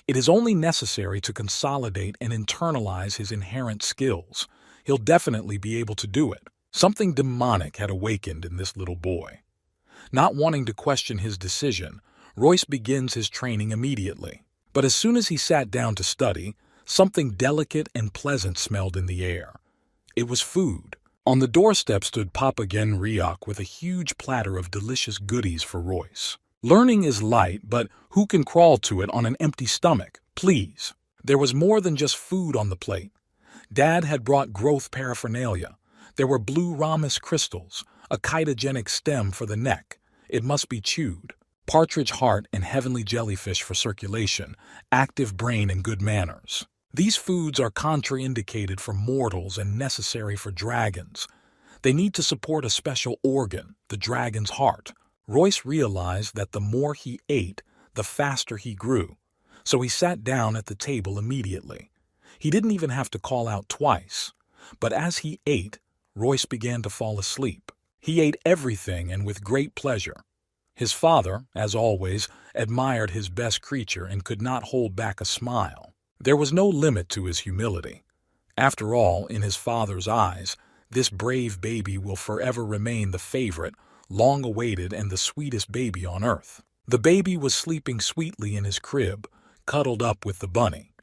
S1: It is only necessary to consolidate and internalize his inherent skills. He'll definitely be able to do it. Something demonic had awakened in this little boy. Not wanting to question his decision, Royce begins his training immediately. But as soon as he sat down to study, something delicate and pleasant smelled in the air. It was food. On the doorstep stood Papa Gen Ryuk with a huge platter of delicious goodies for Royce. Learning is light, but who can crawl to it on an empty stomach? Please. There was more than just food on the plate. Dad had brought growth paraphernalia. There were blue Ramus crystals, a chitogenic stem for the neck. It must be chewed. Partridge heart and heavenly jellyfish for circulation, active brain and good manners. These foods are contraindicated for mortals and necessary for dragons. They need to support a special organ, the dragon's heart. Royce realized that the more he ate, the faster he grew, so he sat down at the table immediately. He didn't even have to call out twice. But as he ate, Royce began to fall asleep. He ate everything and with great pleasure. His father, as always, admired his best creature and could not hold back a smile. There was no limit to his humility. After all, in his father's eyes, this brave baby will forever remain the favorite, long-awaited, and the sweetest baby on earth. The baby was sleeping sweetly in his crib, cuddled up with the bunny.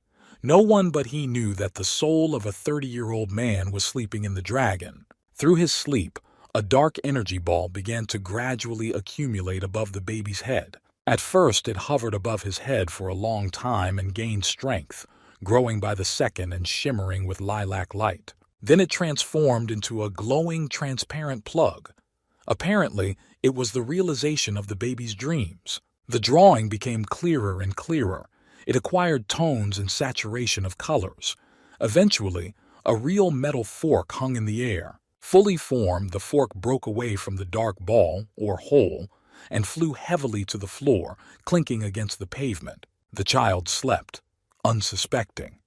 S1: No one but he knew that the soul of a 30-year-old man was sleeping in the dragon. Through his sleep, A dark energy ball began to gradually accumulate above the baby's head. At first, it hovered above his head for a long time and gained strength, growing by the second and shimmering with lilac light. Then it transformed into a glowing, transparent plug. Apparently, it was the realization of the baby's dreams. The drawing became clearer and clearer. It acquired tones and saturation of colors. Eventually, a real metal fork hung in the air. Fully formed, the fork broke away from the dark ball, or hole, and flew heavily to the floor, clinking against the pavement. The child slept, unsuspecting.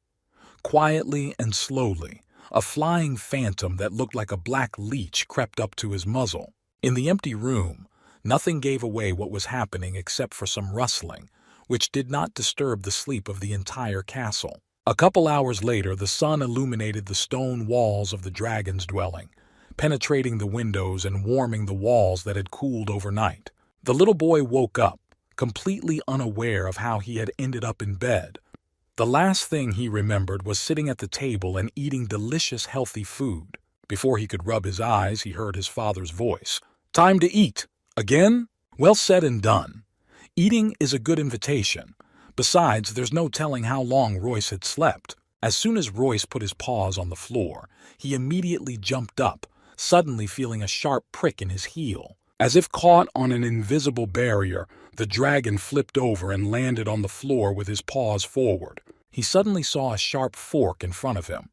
S1: Quietly and slowly, a flying phantom that looked like a black leech crept up to his muzzle. In the empty room, nothing gave away what was happening except for some rustling, which did not disturb the sleep of the entire castle. A couple hours later, the sun illuminated the stone walls of the dragon's dwelling, penetrating the windows and warming the walls that had cooled overnight. The little boy woke up, completely unaware of how he had ended up in bed. The last thing he remembered was sitting at the table and eating delicious, healthy food. Before he could rub his eyes, he heard his father's voice. "Time to eat. Again? Well said and done." Eating is a good invitation. Besides, there's no telling how long Royce had slept. As soon as Royce put his paws on the floor, he immediately jumped up, suddenly feeling a sharp prick in his heel. As if caught on an invisible barrier, the dragon flipped over and landed on the floor with his paws forward. He suddenly saw a sharp fork in front of him.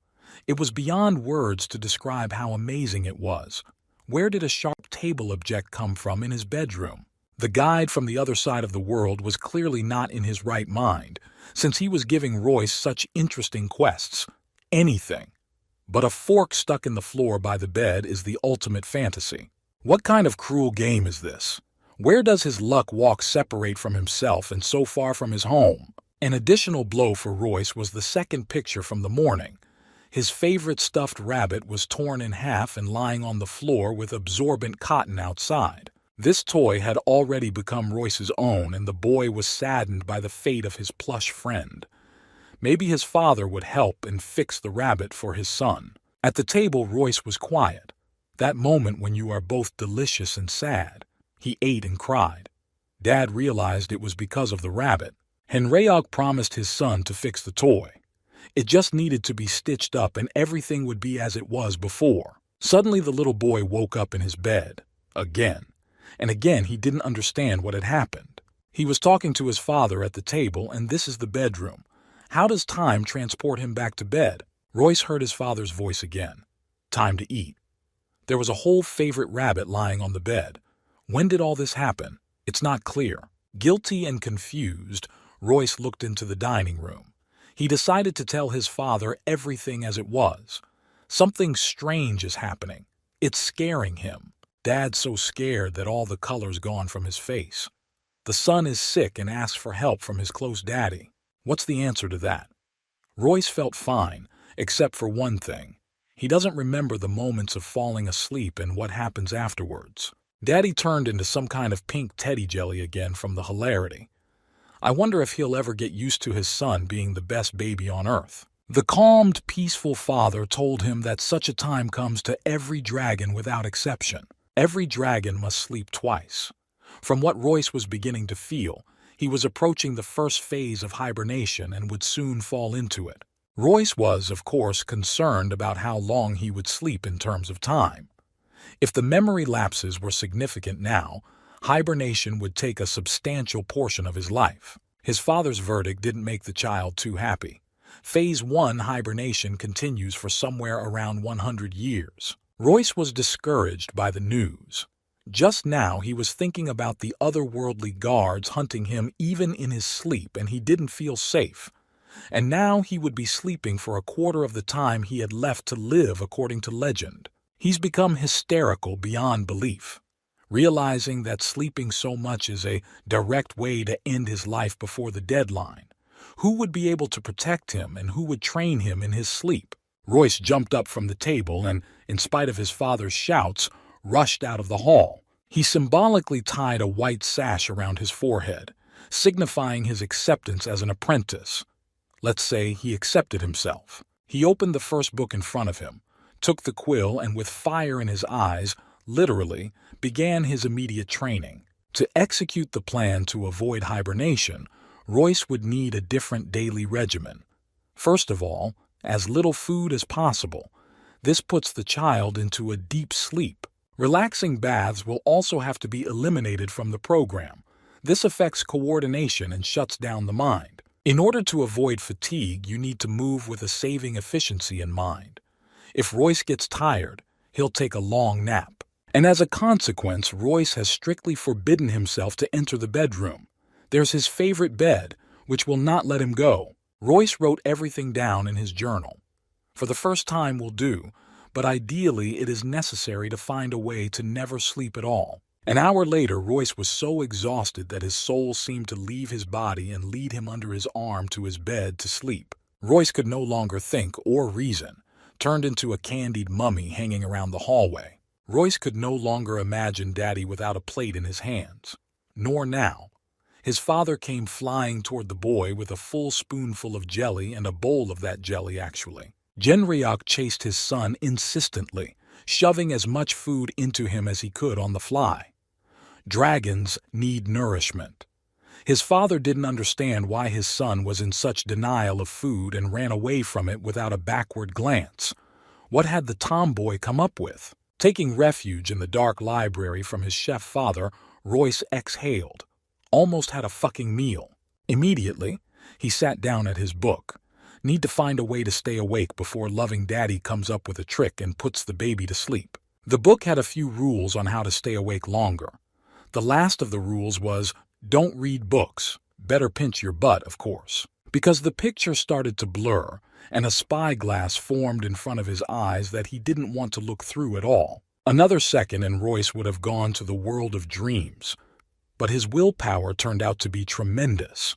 S1: It was beyond words to describe how amazing it was. Where did a sharp table object come from in his bedroom? The guide from the other side of the world was clearly not in his right mind, since he was giving Royce such interesting quests. Anything. But a fork stuck in the floor by the bed is the ultimate fantasy. What kind of cruel game is this? Where does his luck walk separate from himself and so far from his home? An additional blow for Royce was the second picture from the morning. His favorite stuffed rabbit was torn in half and lying on the floor with absorbent cotton outside. This toy had already become Royce's own, and the boy was saddened by the fate of his plush friend. Maybe his father would help and fix the rabbit for his son. At the table, Royce was quiet. That moment when you are both delicious and sad. He ate and cried. Dad realized it was because of the rabbit. Henryog promised his son to fix the toy. It just needed to be stitched up and everything would be as it was before. Suddenly the little boy woke up in his bed. Again. And again he didn't understand what had happened. He was talking to his father at the table, and this is the bedroom. How does time transport him back to bed? Royce heard his father's voice again. Time to eat. There was a whole favorite rabbit lying on the bed. When did all this happen? It's not clear. Guilty and confused, Royce looked into the dining room. He decided to tell his father everything as it was. Something strange is happening. It's scaring him. Dad's so scared that all the color's gone from his face. The son is sick and asks for help from his close daddy. What's the answer to that? Royce felt fine, except for one thing. He doesn't remember the moments of falling asleep and what happens afterwards. Daddy turned into some kind of pink teddy jelly again from the hilarity. I wonder if he'll ever get used to his son being the best baby on earth. The calmed, peaceful father told him that such a time comes to every dragon without exception. Every dragon must sleep twice. From what Royce was beginning to feel, he was approaching the first phase of hibernation and would soon fall into it. Royce was, of course, concerned about how long he would sleep in terms of time. If the memory lapses were significant now, hibernation would take a substantial portion of his life. His father's verdict didn't make the child too happy. Phase 1 hibernation continues for somewhere around 100 years. Royce was discouraged by the news. Just now he was thinking about the otherworldly guards hunting him even in his sleep, and he didn't feel safe. And now he would be sleeping for a quarter of the time he had left to live according to legend. He's become hysterical beyond belief, realizing that sleeping so much is a direct way to end his life before the deadline. Who would be able to protect him and who would train him in his sleep? Royce jumped up from the table and, in spite of his father's shouts, rushed out of the hall. He symbolically tied a white sash around his forehead, signifying his acceptance as an apprentice. Let's say he accepted himself. He opened the first book in front of him, took the quill, and with fire in his eyes, literally, began his immediate training. To execute the plan to avoid hibernation, Royce would need a different daily regimen. First of all, as little food as possible. This puts the child into a deep sleep. Relaxing baths will also have to be eliminated from the program. This affects coordination and shuts down the mind. In order to avoid fatigue, you need to move with a saving efficiency in mind. If Royce gets tired, he'll take a long nap. And as a consequence, Royce has strictly forbidden himself to enter the bedroom. There's his favorite bed, which will not let him go. Royce wrote everything down in his journal. For the first time will do, but ideally it is necessary to find a way to never sleep at all. An hour later, Royce was so exhausted that his soul seemed to leave his body and lead him under his arm to his bed to sleep. Royce could no longer think or reason, turned into a candied mummy hanging around the hallway. Royce could no longer imagine Daddy without a plate in his hands. Nor now. His father came flying toward the boy with a full spoonful of jelly and a bowl of that jelly, actually. Genryok chased his son insistently, shoving as much food into him as he could on the fly. Dragons need nourishment. His father didn't understand why his son was in such denial of food and ran away from it without a backward glance. What had the tomboy come up with? Taking refuge in the dark library from his chef father, Royce exhaled. Almost had a fucking meal. Immediately, he sat down at his book. Need to find a way to stay awake before loving Daddy comes up with a trick and puts the baby to sleep. The book had a few rules on how to stay awake longer. The last of the rules was, don't read books. Better pinch your butt, of course. Because the picture started to blur, and a spyglass formed in front of his eyes that he didn't want to look through at all. Another second and Royce would have gone to the world of dreams. But his willpower turned out to be tremendous.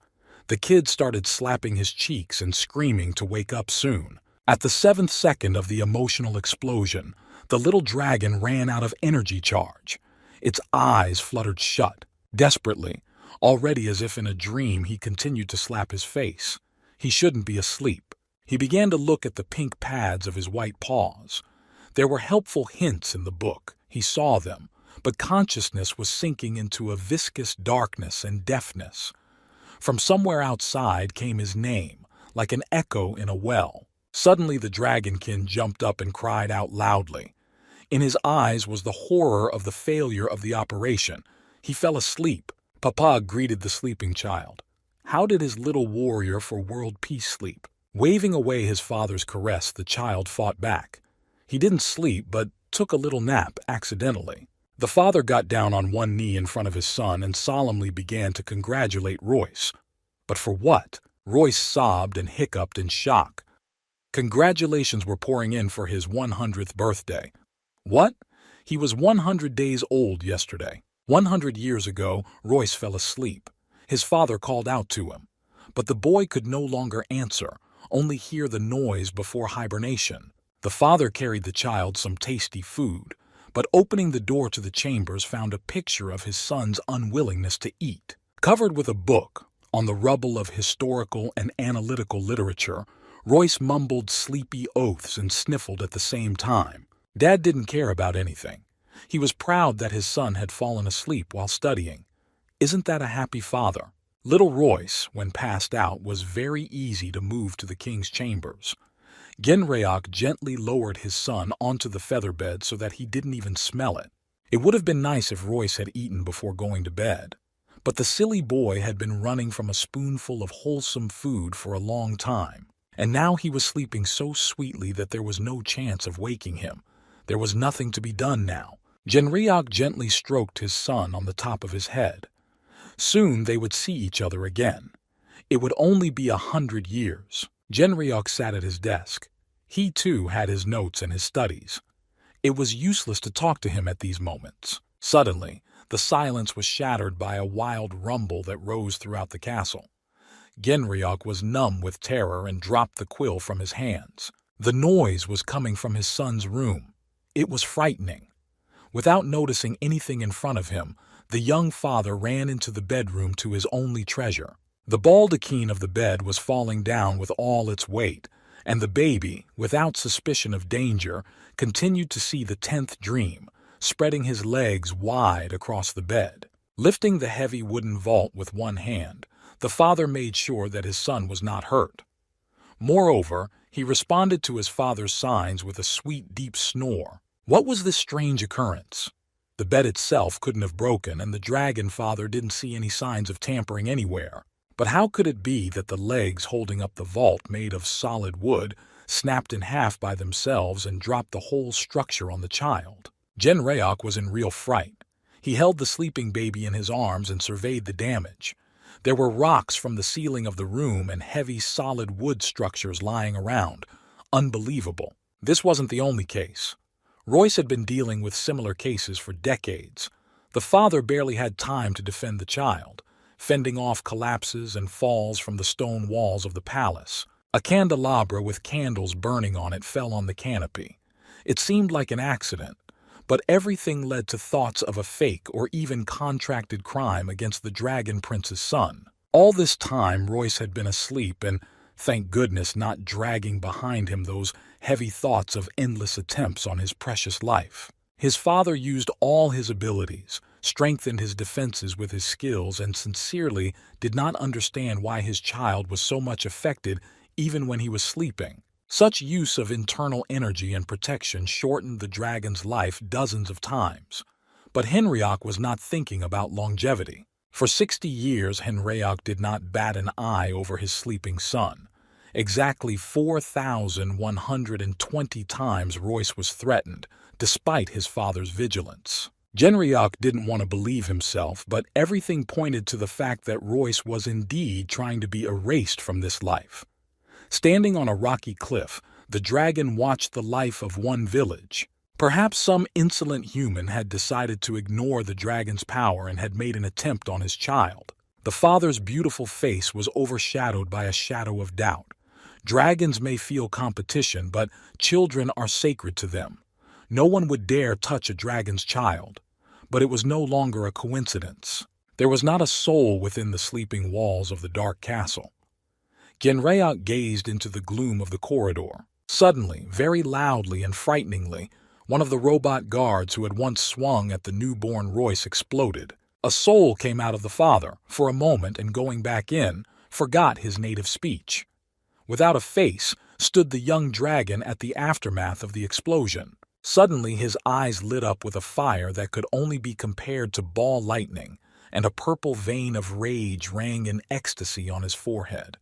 S1: The kid started slapping his cheeks and screaming to wake up soon. At the 7th second of the emotional explosion, the little dragon ran out of energy charge. Its eyes fluttered shut. Desperately, already as if in a dream, he continued to slap his face. He shouldn't be asleep. He began to look at the pink pads of his white paws. There were helpful hints in the book. He saw them, but consciousness was sinking into a viscous darkness and deafness. From somewhere outside came his name, like an echo in a well. Suddenly the dragonkin jumped up and cried out loudly. In his eyes was the horror of the failure of the operation. He fell asleep. Papa greeted the sleeping child. How did his little warrior for world peace sleep? Waving away his father's caress, the child fought back. He didn't sleep, but took a little nap accidentally. The father got down on one knee in front of his son and solemnly began to congratulate Royce. But for what? Royce sobbed and hiccuped in shock. Congratulations were pouring in for his 100th birthday. What? He was 100 days old yesterday. 100 years ago, Royce fell asleep. His father called out to him. But the boy could no longer answer, only hear the noise before hibernation. The father carried the child some tasty food, but opening the door to the chambers found a picture of his son's unwillingness to eat. Covered with a book, on the rubble of historical and analytical literature, Royce mumbled sleepy oaths and sniffled at the same time. Dad didn't care about anything. He was proud that his son had fallen asleep while studying. Isn't that a happy father? Little Royce, when passed out, was very easy to move to the king's chambers. Genryok gently lowered his son onto the feather bed so that he didn't even smell it. It would have been nice if Royce had eaten before going to bed. But the silly boy had been running from a spoonful of wholesome food for a long time, and now he was sleeping so sweetly that there was no chance of waking him. There was nothing to be done now. Genryok gently stroked his son on the top of his head. Soon they would see each other again. It would only be 100 years. Genryok sat at his desk. He too had his notes and his studies. It was useless to talk to him at these moments. Suddenly, the silence was shattered by a wild rumble that rose throughout the castle. Genryok was numb with terror and dropped the quill from his hands. The noise was coming from his son's room. It was frightening. Without noticing anything in front of him, the young father ran into the bedroom to his only treasure. The baldachin of the bed was falling down with all its weight, and the baby, without suspicion of danger, continued to see the 10th dream, spreading his legs wide across the bed. Lifting the heavy wooden vault with one hand, the father made sure that his son was not hurt. Moreover, he responded to his father's signs with a sweet, deep snore. What was this strange occurrence? The bed itself couldn't have broken, and the dragon father didn't see any signs of tampering anywhere. But how could it be that the legs holding up the vault, made of solid wood, snapped in half by themselves and dropped the whole structure on the child? Genreok was in real fright. He held the sleeping baby in his arms and surveyed the damage. There were rocks from the ceiling of the room and heavy solid wood structures lying around. Unbelievable. This wasn't the only case. Royce had been dealing with similar cases for decades. The father barely had time to defend the child, fending off collapses and falls from the stone walls of the palace. A candelabra with candles burning on it fell on the canopy. It seemed like an accident, but everything led to thoughts of a fake or even contracted crime against the Dragon Prince's son. All this time, Royce had been asleep and, thank goodness, not dragging behind him those heavy thoughts of endless attempts on his precious life. His father used all his abilities, strengthened his defenses with his skills, and sincerely did not understand why his child was so much affected even when he was sleeping. Such use of internal energy and protection shortened the dragon's life dozens of times. But Henryok was not thinking about longevity. For 60 years, Henryok did not bat an eye over his sleeping son. Exactly 4,120 times Royce was threatened, despite his father's vigilance. Genryok didn't want to believe himself, but everything pointed to the fact that Royce was indeed trying to be erased from this life. Standing on a rocky cliff, the dragon watched the life of one village. Perhaps some insolent human had decided to ignore the dragon's power and had made an attempt on his child. The father's beautiful face was overshadowed by a shadow of doubt. Dragons may feel competition, but children are sacred to them. No one would dare touch a dragon's child. But it was no longer a coincidence. There was not a soul within the sleeping walls of the dark castle. Genryok gazed into the gloom of the corridor. Suddenly, very loudly and frighteningly, one of the robot guards who had once swung at the newborn Royce exploded. A soul came out of the father, for a moment, and going back in, forgot his native speech. Without a face stood the young dragon at the aftermath of the explosion. Suddenly his eyes lit up with a fire that could only be compared to ball lightning, and a purple vein of rage rang in ecstasy on his forehead.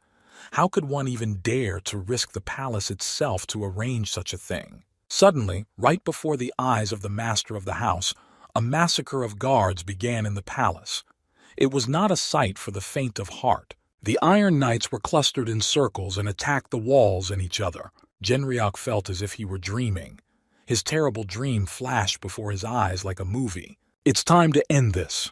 S1: How could one even dare to risk the palace itself to arrange such a thing? Suddenly, right before the eyes of the master of the house, a massacre of guards began in the palace. It was not a sight for the faint of heart. The Iron Knights were clustered in circles and attacked the walls and each other. Genryok felt as if he were dreaming. His terrible dream flashed before his eyes like a movie. It's time to end this.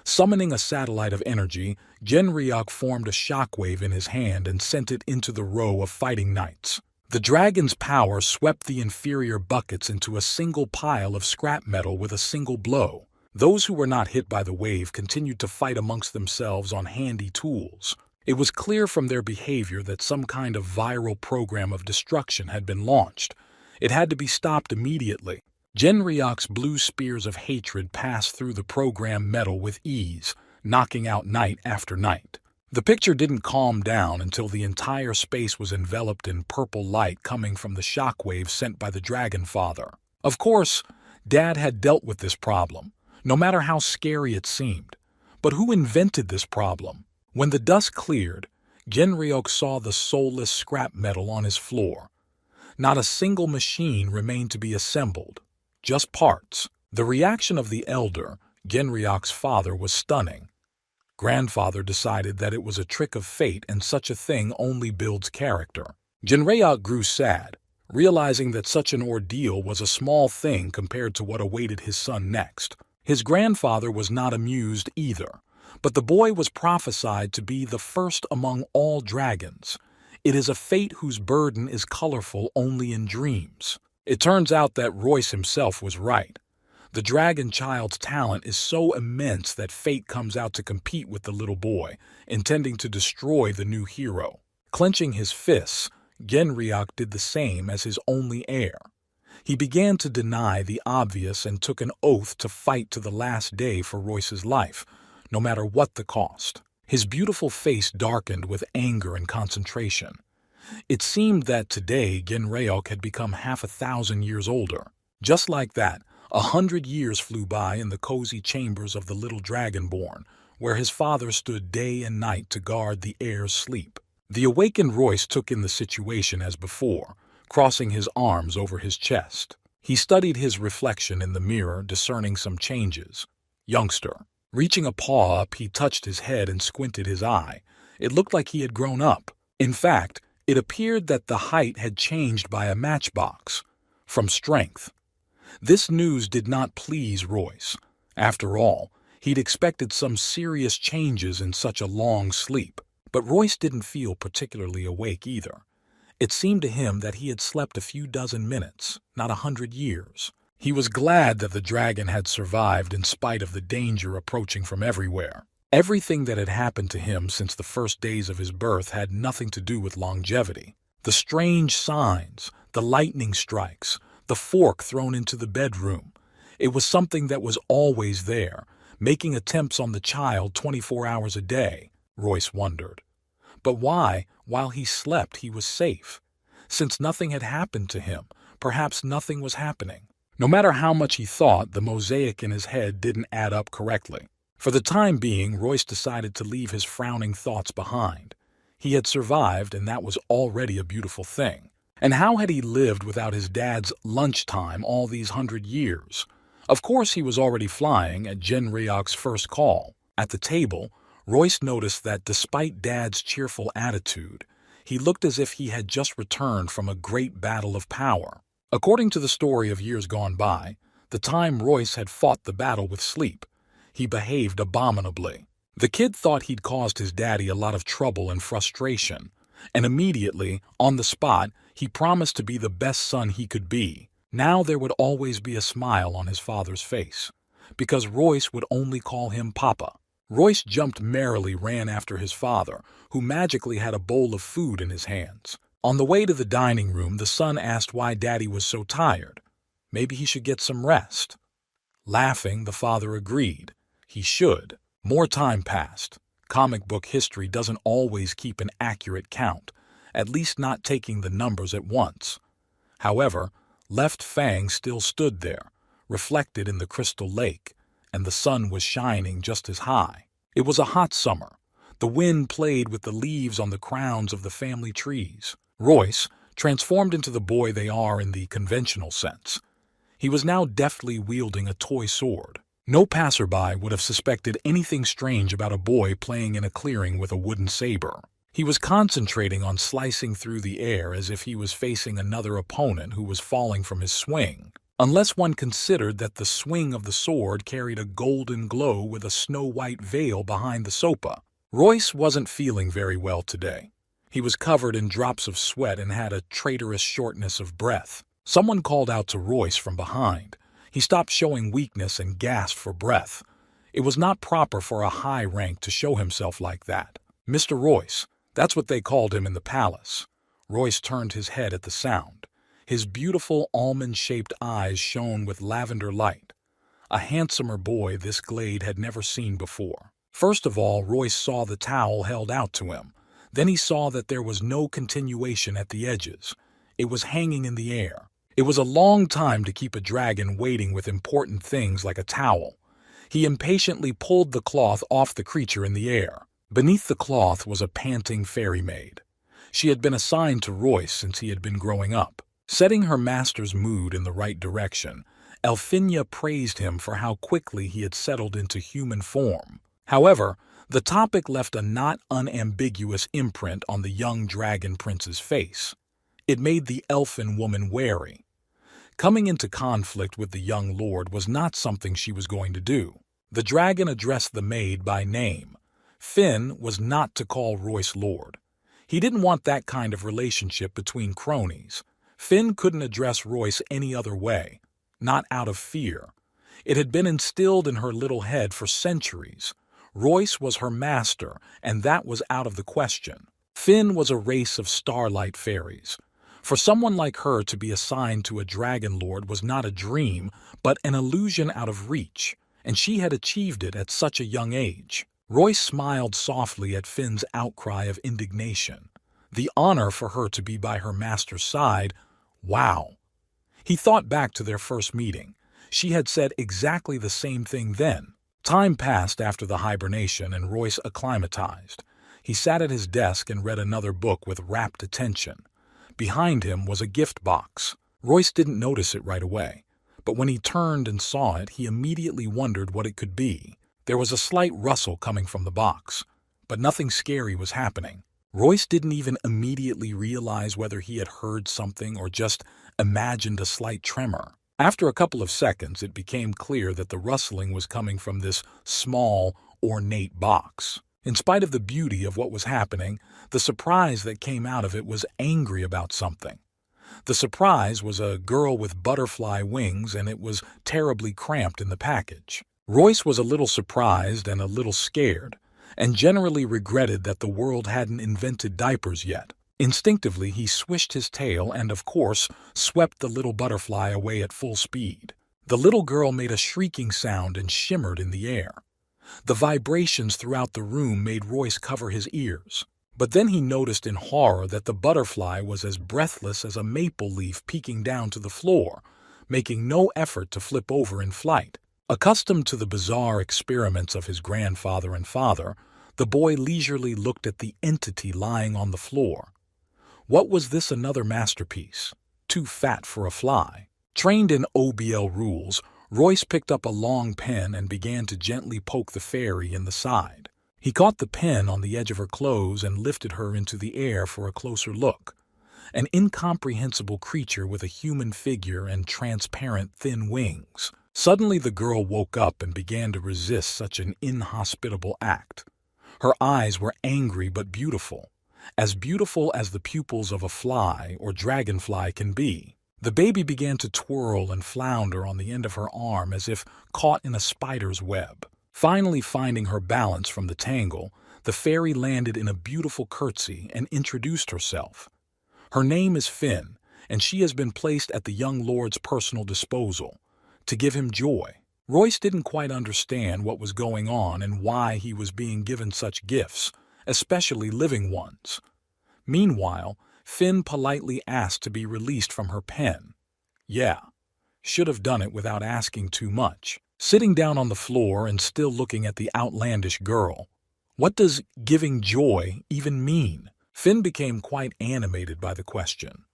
S1: Summoning a satellite of energy, Genryok formed a shockwave in his hand and sent it into the row of fighting knights. The dragon's power swept the inferior buckets into a single pile of scrap metal with a single blow. Those who were not hit by the wave continued to fight amongst themselves on handy tools. It was clear from their behavior that some kind of viral program of destruction had been launched. It had to be stopped immediately. Genryok's blue spears of hatred passed through the program metal with ease, knocking out knight after knight. The picture didn't calm down until the entire space was enveloped in purple light coming from the shockwave sent by the Dragon Father. Of course, Dad had dealt with this problem, no matter how scary it seemed. But who invented this problem? When the dust cleared, Genryok saw the soulless scrap metal on his floor. Not a single machine remained to be assembled. Just parts. The reaction of the elder, Genryok's father, was stunning. Grandfather decided that it was a trick of fate and such a thing only builds character. Genryok grew sad, realizing that such an ordeal was a small thing compared to what awaited his son next. His grandfather was not amused either, but the boy was prophesied to be the first among all dragons. It is a fate whose burden is colorful only in dreams. It turns out that Royce himself was right. The dragon child's talent is so immense that fate comes out to compete with the little boy, intending to destroy the new hero. Clenching his fists, Genryok did the same as his only heir. He began to deny the obvious and took an oath to fight to the last day for Royce's life, no matter what the cost. His beautiful face darkened with anger and concentration. It seemed that today Genreok had become half 1,000 years older. Just like that, 100 years flew by in the cozy chambers of the little dragonborn, where his father stood day and night to guard the heir's sleep. The awakened Royce took in the situation as before, crossing his arms over his chest. He studied his reflection in the mirror, discerning some changes. Youngster. Reaching a paw up, he touched his head and squinted his eye. It looked like he had grown up. In fact, it appeared that the height had changed by a matchbox. From strength. This news did not please Royce. After all, he'd expected some serious changes in such a long sleep. But Royce didn't feel particularly awake either. It seemed to him that he had slept a few dozen minutes, not 100 years. He was glad that the dragon had survived in spite of the danger approaching from everywhere. Everything that had happened to him since the first days of his birth had nothing to do with longevity. The strange signs, the lightning strikes, the fork thrown into the bedroom. It was something that was always there, making attempts on the child 24 hours a day, Royce wondered. But why, while he slept, he was safe? Since nothing had happened to him, perhaps nothing was happening. No matter how much he thought, the mosaic in his head didn't add up correctly. For the time being, Royce decided to leave his frowning thoughts behind. He had survived, and that was already a beautiful thing. And how had he lived without his dad's lunchtime all these 100 years? Of course he was already flying at Genreok's first call. At the table, Royce noticed that despite Dad's cheerful attitude, he looked as if he had just returned from a great battle of power. According to the story of years gone by, the time Royce had fought the battle with sleep, he behaved abominably. The kid thought he'd caused his daddy a lot of trouble and frustration, and immediately, on the spot, he promised to be the best son he could be. Now there would always be a smile on his father's face, because Royce would only call him Papa. Royce jumped merrily, ran after his father, who magically had a bowl of food in his hands. On the way to the dining room, the son asked why Daddy was so tired. Maybe he should get some rest. Laughing, the father agreed. He should. More time passed. Comic book history doesn't always keep an accurate count, at least not taking the numbers at once. However, Left Fang still stood there, reflected in the crystal lake, and the sun was shining just as high. It was a hot summer. The wind played with the leaves on the crowns of the family trees. Royce, transformed into the boy they are in the conventional sense. He was now deftly wielding a toy sword. No passerby would have suspected anything strange about a boy playing in a clearing with a wooden saber. He was concentrating on slicing through the air as if he was facing another opponent who was falling from his swing. Unless one considered that the swing of the sword carried a golden glow with a snow-white veil behind the sopa. Royce wasn't feeling very well today. He was covered in drops of sweat and had a traitorous shortness of breath. Someone called out to Royce from behind. He stopped showing weakness and gasped for breath. It was not proper for a high rank to show himself like that. Mr. Royce, that's what they called him in the palace. Royce turned his head at the sound. His beautiful almond-shaped eyes shone with lavender light. A handsomer boy this glade had never seen before. First of all, Royce saw the towel held out to him. Then he saw that there was no continuation at the edges. It was hanging in the air. It was a long time to keep a dragon waiting with important things like a towel. He impatiently pulled the cloth off the creature in the air. Beneath the cloth was a panting fairy maid. She had been assigned to Royce since he had been growing up. Setting her master's mood in the right direction, Elfinia praised him for how quickly he had settled into human form. However, the topic left a not unambiguous imprint on the young dragon prince's face. It made the elfin woman wary. Coming into conflict with the young lord was not something she was going to do. The dragon addressed the maid by name. Finn was not to call Royce lord. He didn't want that kind of relationship between cronies. Finn couldn't address Royce any other way, not out of fear. It had been instilled in her little head for centuries. Royce was her master, and that was out of the question. Finn was a race of starlight fairies. For someone like her to be assigned to a dragon lord was not a dream, but an illusion out of reach, and she had achieved it at such a young age. Royce smiled softly at Finn's outcry of indignation. The honor for her to be by her master's side, wow. He thought back to their first meeting. She had said exactly the same thing then. Time passed after the hibernation and Royce acclimatized. He sat at his desk and read another book with rapt attention. Behind him was a gift box. Royce didn't notice it right away, but when he turned and saw it, he immediately wondered what it could be. There was a slight rustle coming from the box, but nothing scary was happening. Royce didn't even immediately realize whether he had heard something or just imagined a slight tremor. After a couple of seconds, it became clear that the rustling was coming from this small, ornate box. In spite of the beauty of what was happening, the surprise that came out of it was angry about something. The surprise was a girl with butterfly wings, and it was terribly cramped in the package. Royce was a little surprised and a little scared, and generally regretted that the world hadn't invented diapers yet. Instinctively, he swished his tail and, of course, swept the little butterfly away at full speed. The little girl made a shrieking sound and shimmered in the air. The vibrations throughout the room made Royce cover his ears. But then he noticed in horror that the butterfly was as breathless as a maple leaf peeking down to the floor, making no effort to flip over in flight. Accustomed to the bizarre experiments of his grandfather and father, the boy leisurely looked at the entity lying on the floor. What was this, another masterpiece? Too fat for a fly. Trained in OBL rules, Royce picked up a long pen and began to gently poke the fairy in the side. He caught the pen on the edge of her clothes and lifted her into the air for a closer look. An incomprehensible creature with a human figure and transparent thin wings. Suddenly the girl woke up and began to resist such an inhospitable act. Her eyes were angry but beautiful as the pupils of a fly or dragonfly can be. The baby began to twirl and flounder on the end of her arm as if caught in a spider's web. Finally finding her balance from the tangle, the fairy landed in a beautiful curtsy and introduced herself. Her name is Finn, and she has been placed at the young lord's personal disposal to give him joy. Royce didn't quite understand what was going on and why he was being given such gifts, especially living ones. Meanwhile, Finn politely asked to be released from her pen. Yeah, should have done it without asking too much. Sitting down on the floor and still looking at the outlandish girl. What does giving joy even mean? Finn became quite animated by the question.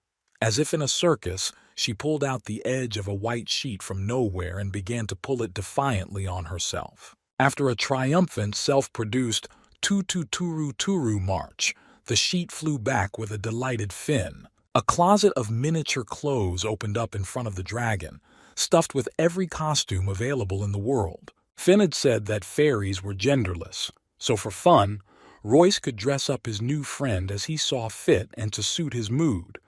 S1: As if in a circus, she pulled out the edge of a white sheet from nowhere and began to pull it defiantly on herself. After a triumphant, self-produced tu-tu-turu-turu march, the sheet flew back with a delighted Finn. A closet of miniature clothes opened up in front of the dragon, stuffed with every costume available in the world. Finn had said that fairies were genderless, so for fun, Royce could dress up his new friend as he saw fit and to suit his mood.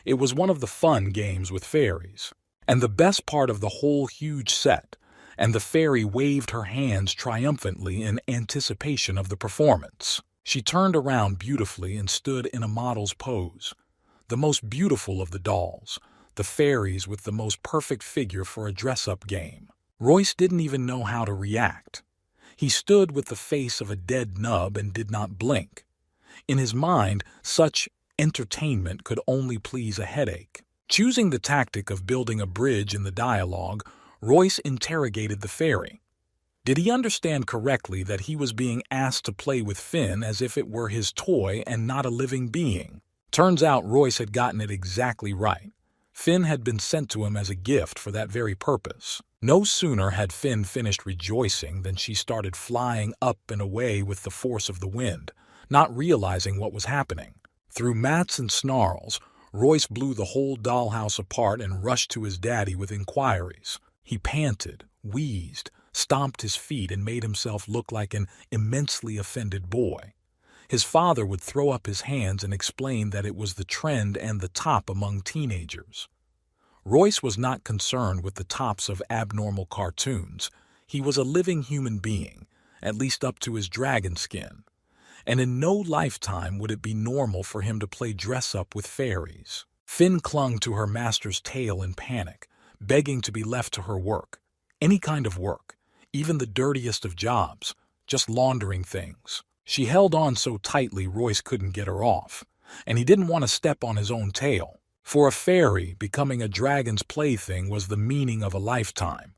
S1: It was one of the fun games with fairies. And the best part of the whole huge set, and the fairy waved her hands triumphantly in anticipation of the performance. She turned around beautifully and stood in a model's pose, the most beautiful of the dolls, the fairies with the most perfect figure for a dress-up game. Royce didn't even know how to react. He stood with the face of a dead nub and did not blink. In his mind, such entertainment could only please a headache. Choosing the tactic of building a bridge in the dialogue, Royce interrogated the fairy. Did he understand correctly that he was being asked to play with Finn as if it were his toy and not a living being? Turns out Royce had gotten it exactly right. Finn had been sent to him as a gift for that very purpose. No sooner had Finn finished rejoicing than she started flying up and away with the force of the wind, not realizing what was happening. Through mats and snarls, Royce blew the whole dollhouse apart and rushed to his daddy with inquiries. He panted, wheezed, stomped his feet, and made himself look like an immensely offended boy. His father would throw up his hands and explain that it was the trend and the top among teenagers. Royce was not concerned with the tops of abnormal cartoons. He was a living human being, at least up to his dragon skin. And in no lifetime would it be normal for him to play dress-up with fairies. Finn clung to her master's tail in panic, begging to be left to her work. Any kind of work, even the dirtiest of jobs, just laundering things. She held on so tightly Royce couldn't get her off, and he didn't want to step on his own tail. For a fairy, becoming a dragon's plaything was the meaning of a lifetime.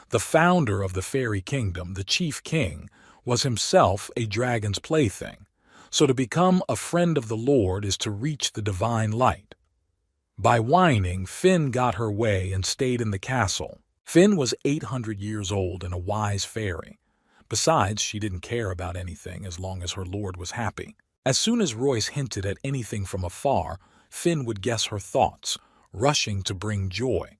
S1: The founder of the fairy kingdom, the chief king, was himself a dragon's plaything. So to become a friend of the Lord is to reach the divine light. By whining, Finn got her way and stayed in the castle. Finn was 800 years old and a wise fairy. Besides, she didn't care about anything as long as her lord was happy. As soon as Royce hinted at anything from afar, Finn would guess her thoughts, rushing to bring joy.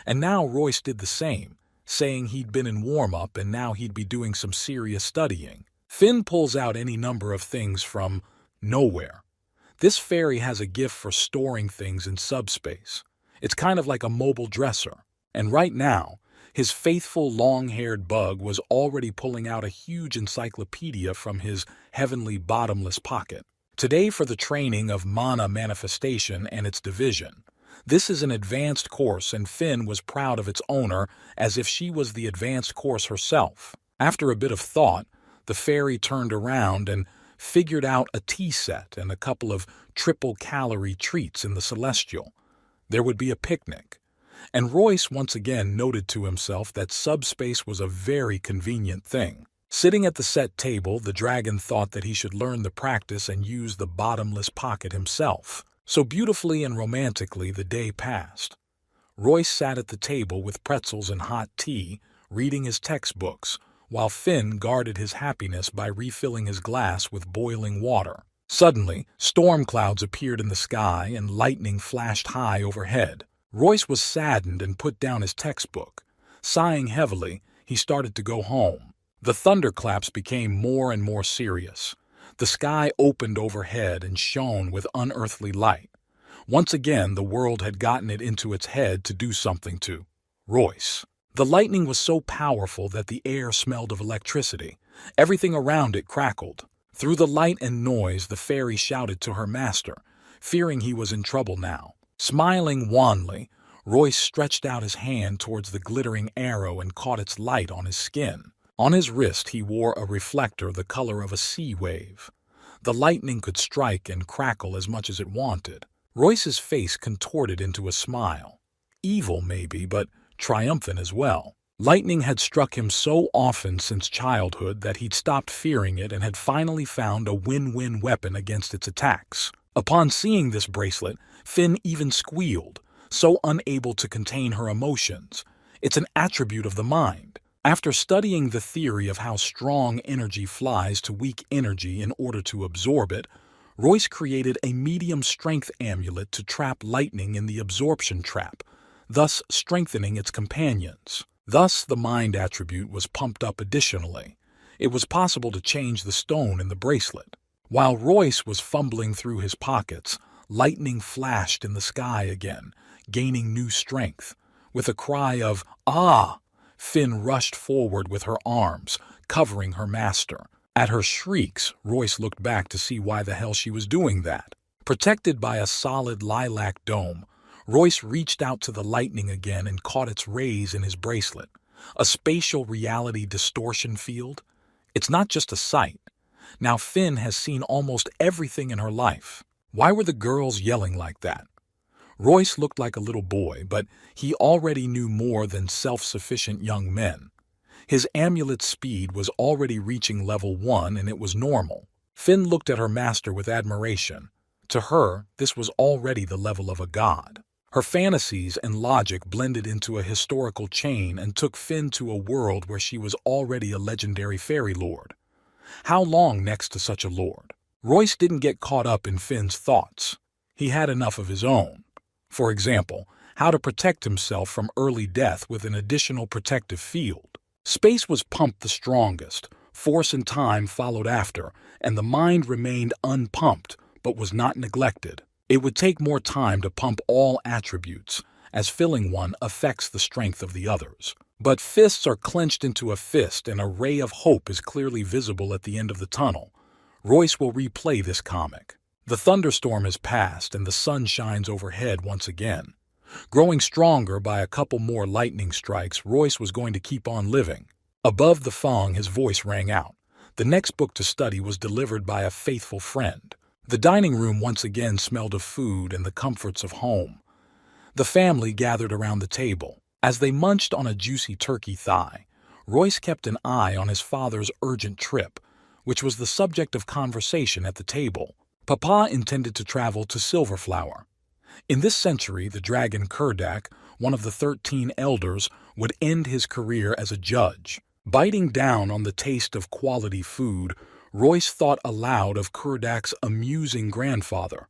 S1: And now Royce did the same, saying he'd been in warm-up and now he'd be doing some serious studying. Finn pulls out any number of things from nowhere. This fairy has a gift for storing things in subspace. It's kind of like a mobile dresser. And right now, his faithful long-haired bug was already pulling out a huge encyclopedia from his heavenly bottomless pocket. Today for the training of mana manifestation and its division. This is an advanced course and Finn was proud of its owner as if she was the advanced course herself. After a bit of thought, the fairy turned around and figured out a tea set and a couple of triple-calorie treats in the celestial. There would be a picnic. And Royce once again noted to himself that subspace was a very convenient thing. Sitting at the set table, the dragon thought that he should learn the practice and use the bottomless pocket himself. So beautifully and romantically the day passed. Royce sat at the table with pretzels and hot tea, reading his textbooks, while Finn guarded his happiness by refilling his glass with boiling water. Suddenly, storm clouds appeared in the sky and lightning flashed high overhead. Royce was saddened and put down his textbook. Sighing heavily, he started to go home. The thunderclaps became more and more serious. The sky opened overhead and shone with unearthly light. Once again, the world had gotten it into its head to do something to Royce. The lightning was so powerful that the air smelled of electricity. Everything around it crackled. Through the light and noise, the fairy shouted to her master, fearing he was in trouble now. Smiling wanly, Royce stretched out his hand towards the glittering arrow and caught its light on his skin. On his wrist he wore a reflector the color of a sea wave. The lightning could strike and crackle as much as it wanted. Royce's face contorted into a smile. Evil maybe, but triumphant as well. Lightning had struck him so often since childhood that he'd stopped fearing it and had finally found a win-win weapon against its attacks. Upon seeing this bracelet, Finn even squealed, so unable to contain her emotions. It's an attribute of the mind. After studying the theory of how strong energy flies to weak energy in order to absorb it, Royce created a medium-strength amulet to trap lightning in the absorption trap, thus strengthening its companions. Thus, the mind attribute was pumped up additionally. It was possible to change the stone in the bracelet. While Royce was fumbling through his pockets, lightning flashed in the sky again, gaining new strength. With a cry of, "Ah!" Finn rushed forward with her arms, covering her master. At her shrieks, Royce looked back to see why the hell she was doing that. Protected by a solid lilac dome, Royce reached out to the lightning again and caught its rays in his bracelet. A spatial reality distortion field? It's not just a sight. Now Finn has seen almost everything in her life. Why were the girls yelling like that? Royce looked like a little boy, but he already knew more than self-sufficient young men. His amulet's speed was already reaching level 1 and it was normal. Finn looked at her master with admiration. To her, this was already the level of a god. Her fantasies and logic blended into a historical chain and took Finn to a world where she was already a legendary fairy lord. How long next to such a lord? Royce didn't get caught up in Finn's thoughts. He had enough of his own. For example, how to protect himself from early death with an additional protective field. Space was pumped the strongest, force and time followed after, and the mind remained unpumped, but was not neglected. It would take more time to pump all attributes, as filling one affects the strength of the others. But fists are clenched into a fist and a ray of hope is clearly visible at the end of the tunnel. Royce will replay this comic. The thunderstorm has passed and the sun shines overhead once again. Growing stronger by a couple more lightning strikes, Royce was going to keep on living. Above the fog, his voice rang out. The next book to study was delivered by a faithful friend. The dining room once again smelled of food and the comforts of home. The family gathered around the table. As they munched on a juicy turkey thigh, Royce kept an eye on his father's urgent trip, which was the subject of conversation at the table. Papa intended to travel to Silverflower. In this century, the dragon Kurdak, one of the 13 elders, would end his career as a judge. Biting down on the taste of quality food, Royce thought aloud of Kurdak's amusing grandfather.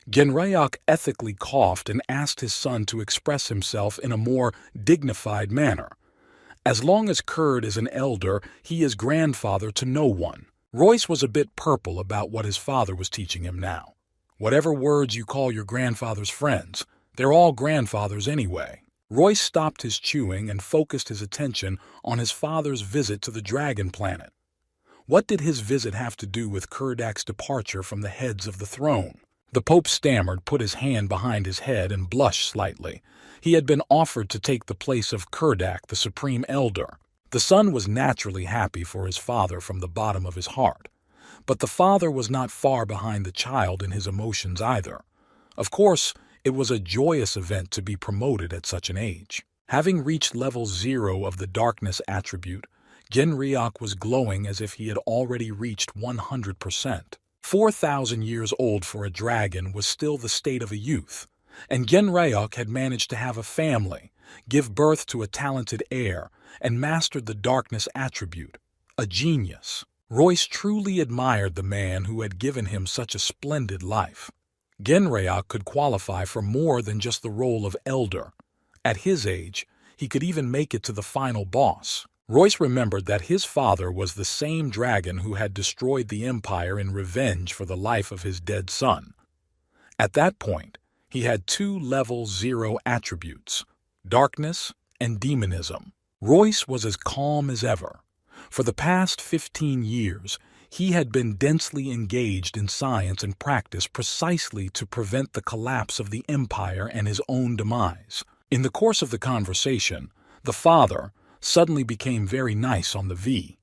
S1: Genrayok ethically coughed and asked his son to express himself in a more dignified manner. As long as Kurd is an elder, he is grandfather to no one. Royce was a bit purple about what his father was teaching him now. Whatever words you call your grandfather's friends, they're all grandfathers anyway. Royce stopped his chewing and focused his attention on his father's visit to the dragon planet. What did his visit have to do with Kurdak's departure from the heads of the throne? The Pope stammered, put his hand behind his head, and blushed slightly. He had been offered to take the place of Kurdak, the supreme elder. The son was naturally happy for his father from the bottom of his heart. But the father was not far behind the child in his emotions either. Of course, it was a joyous event to be promoted at such an age. Having reached level 0 of the darkness attribute, Genrayok was glowing as if he had already reached 100%. 4,000 years old for a dragon was still the state of a youth, and Genrayok had managed to have a family, give birth to a talented heir, and mastered the darkness attribute. A genius. Royce truly admired the man who had given him such a splendid life. Genrayok could qualify for more than just the role of elder. At his age, he could even make it to the final boss. Royce remembered that his father was the same dragon who had destroyed the Empire in revenge for the life of his dead son. At that point, he had 2 level 0 attributes, darkness and demonism. Royce was as calm as ever. For the past 15 years, he had been densely engaged in science and practice precisely to prevent the collapse of the Empire and his own demise. In the course of the conversation, the father suddenly became very nice on the V.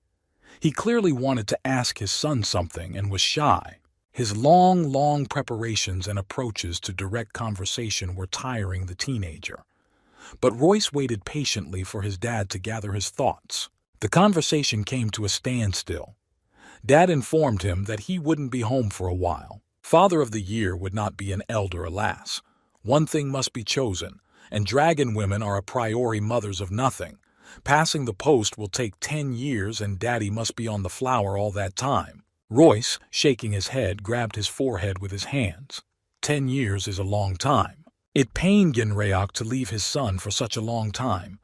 S1: He clearly wanted to ask his son something and was shy. His long preparations and approaches to direct conversation were tiring the teenager. But Royce waited patiently for his dad to gather his thoughts. The conversation came to a standstill. Dad informed him that he wouldn't be home for a while. Father of the Year would not be an elder, alas. One thing must be chosen, and dragon women are a priori mothers of nothing. Passing the post will take 10 years and Daddy must be on the flower all that time. Royce, shaking his head, grabbed his forehead with his hands. 10 years is a long time. It pained Genrayok to leave his son for such a long time.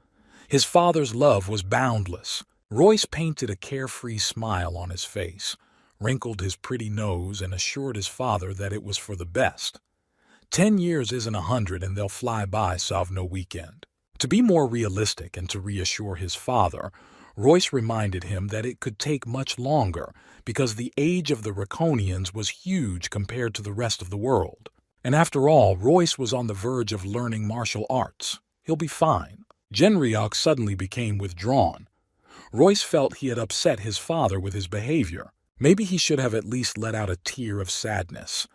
S1: His father's love was boundless. Royce painted a carefree smile on his face, wrinkled his pretty nose, and assured his father that it was for the best. 10 years isn't 100 and they'll fly by, salve no weekend. To be more realistic and to reassure his father, Royce reminded him that it could take much longer because the age of the Raconians was huge compared to the rest of the world. And after all, Royce was on the verge of learning martial arts. He'll be fine. Genrayok suddenly became withdrawn. Royce felt he had upset his father with his behavior. Maybe he should have at least let out a tear of sadness.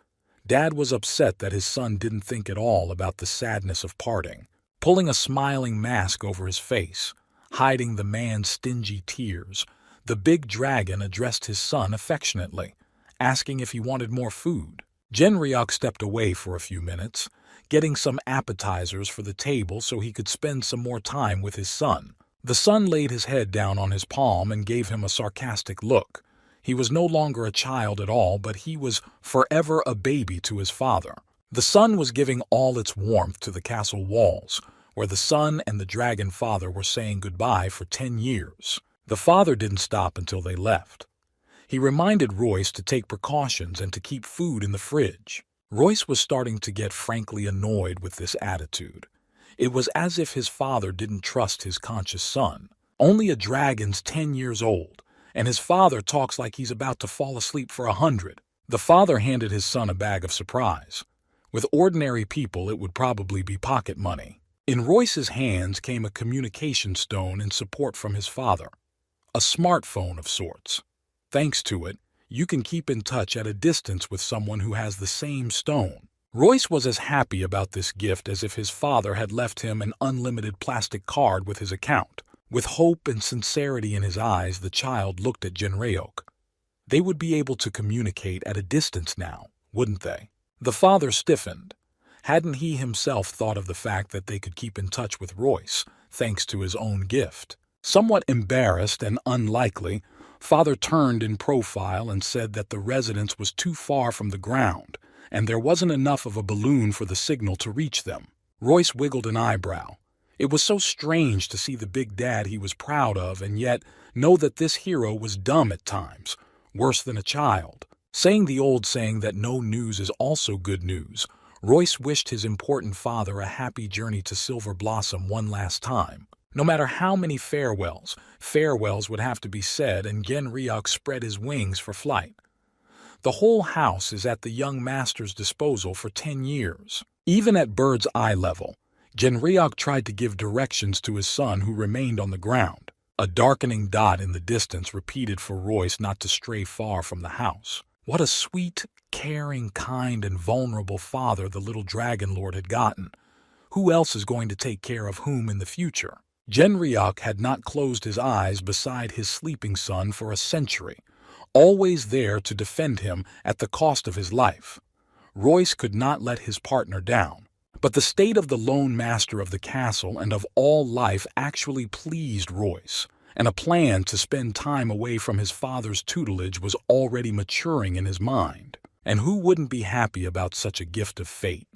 S1: Dad was upset that his son didn't think at all about the sadness of parting. Pulling a smiling mask over his face, hiding the man's stingy tears, the big dragon addressed his son affectionately, asking if he wanted more food. Genrayok stepped away for a few minutes, getting some appetizers for the table so he could spend some more time with his son. The son laid his head down on his palm and gave him a sarcastic look. He was no longer a child at all, but he was forever a baby to his father. The sun was giving all its warmth to the castle walls, where the son and the dragon father were saying goodbye for 10 years. The father didn't stop until they left. He reminded Royce to take precautions and to keep food in the fridge. Royce was starting to get frankly annoyed with this attitude. It was as if his father didn't trust his conscious son. Only a dragon's 10 years old, and his father talks like he's about to fall asleep for 100. The father handed his son a bag of surprise. With ordinary people, it would probably be pocket money. In Royce's hands came a communication stone in support from his father, a smartphone of sorts. Thanks to it, you can keep in touch at a distance with someone who has the same stone. Royce was as happy about this gift as if his father had left him an unlimited plastic card with his account. With hope and sincerity in his eyes, the child looked at Jinryok. They would be able to communicate at a distance now, wouldn't they? The father stiffened. Hadn't he himself thought of the fact that they could keep in touch with Royce, thanks to his own gift? Somewhat embarrassed and unlikely, father turned in profile and said that the residence was too far from the ground, and there wasn't enough of a balloon for the signal to reach them. Royce wiggled an eyebrow. It was so strange to see the big dad he was proud of and yet know that this hero was dumb at times, worse than a child. Saying the old saying that no news is also good news, Royce wished his important father a happy journey to Silver Blossom one last time. No matter how many farewells would have to be said, and Genryok spread his wings for flight. The whole house is at the young master's disposal for 10 years. Even at bird's eye level, Genryok tried to give directions to his son who remained on the ground. A darkening dot in the distance repeated for Royce not to stray far from the house. What a sweet, caring, kind, and vulnerable father the little dragon lord had gotten. Who else is going to take care of whom in the future? Genryok had not closed his eyes beside his sleeping son for a century, always there to defend him at the cost of his life. Royce could not let his partner down. But the state of the lone master of the castle and of all life actually pleased Royce, and a plan to spend time away from his father's tutelage was already maturing in his mind. And who wouldn't be happy about such a gift of fate?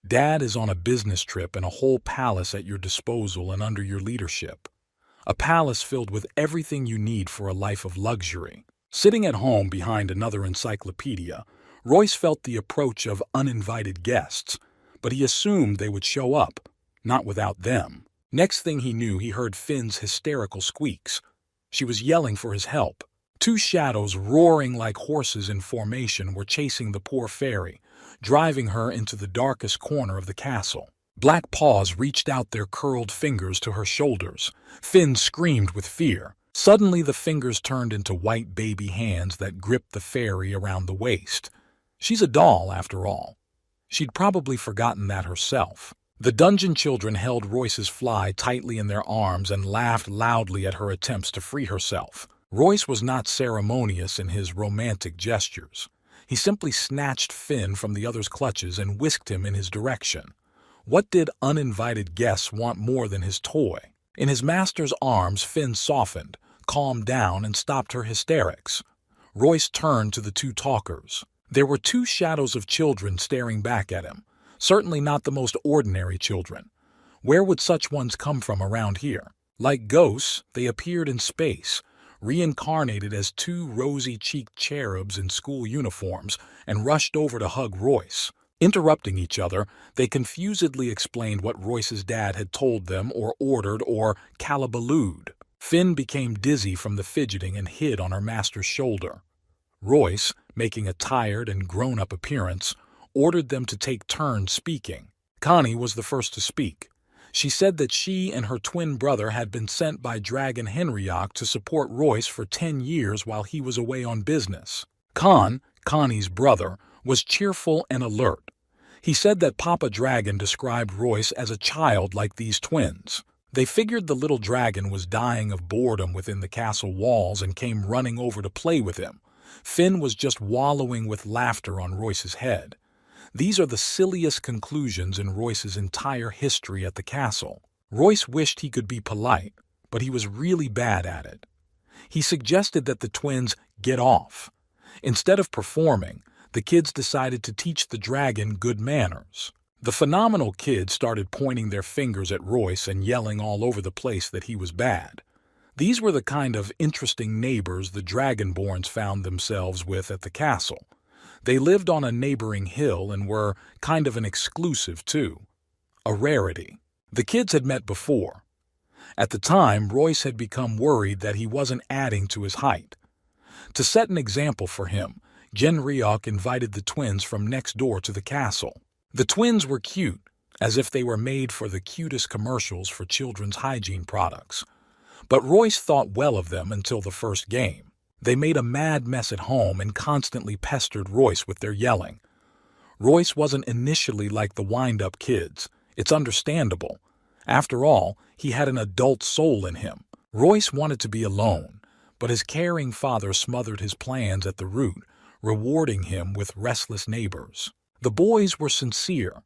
S1: Dad is on a business trip and a whole palace at your disposal and under your leadership. A palace filled with everything you need for a life of luxury. Sitting at home behind another encyclopedia, Royce felt the approach of uninvited guests, but he assumed they would show up, not without them. Next thing he knew, he heard Finn's hysterical squeaks. She was yelling for his help. Two shadows, roaring like horses in formation, were chasing the poor fairy, driving her into the darkest corner of the castle. Black paws reached out their curled fingers to her shoulders. Finn screamed with fear. Suddenly the fingers turned into white baby hands that gripped the fairy around the waist. She's a doll, after all. She'd probably forgotten that herself. The dungeon children held Royce's fly tightly in their arms and laughed loudly at her attempts to free herself. Royce was not ceremonious in his romantic gestures. He simply snatched Finn from the other's clutches and whisked him in his direction. What did uninvited guests want more than his toy? In his master's arms, Finn softened, calmed down, and stopped her hysterics. Royce turned to the two talkers. There were two shadows of children staring back at him. Certainly not the most ordinary children. Where would such ones come from around here? Like ghosts, they appeared in space, reincarnated as two rosy-cheeked cherubs in school uniforms, and rushed over to hug Royce. Interrupting each other, they confusedly explained what Royce's dad had told them or ordered or calabalooed. Finn became dizzy from the fidgeting and hid on her master's shoulder. Royce, making a tired and grown-up appearance, ordered them to take turns speaking. Connie was the first to speak. She said that she and her twin brother had been sent by Dragon Henryok to support Royce for 10 years while he was away on business. Connie's brother, was cheerful and alert. He said that Papa Dragon described Royce as a child like these twins. They figured the little dragon was dying of boredom within the castle walls and came running over to play with him. Finn was just wallowing with laughter on Royce's head. These are the silliest conclusions in Royce's entire history at the castle. Royce wished he could be polite, but he was really bad at it. He suggested that the twins get off. Instead of performing, the kids decided to teach the dragon good manners. The phenomenal kids started pointing their fingers at Royce and yelling all over the place that he was bad. These were the kind of interesting neighbors the Dragonborns found themselves with at the castle. They lived on a neighboring hill and were kind of an exclusive, too. A rarity. The kids had met before. At the time, Royce had become worried that he wasn't adding to his height. To set an example for him, Genryok invited the twins from next door to the castle. The twins were cute, as if they were made for the cutest commercials for children's hygiene products. But Royce thought well of them until the first game. They made a mad mess at home and constantly pestered Royce with their yelling. Royce wasn't initially like the wind-up kids. It's understandable. After all, he had an adult soul in him. Royce wanted to be alone, but his caring father smothered his plans at the root, rewarding him with restless neighbors. The boys were sincere.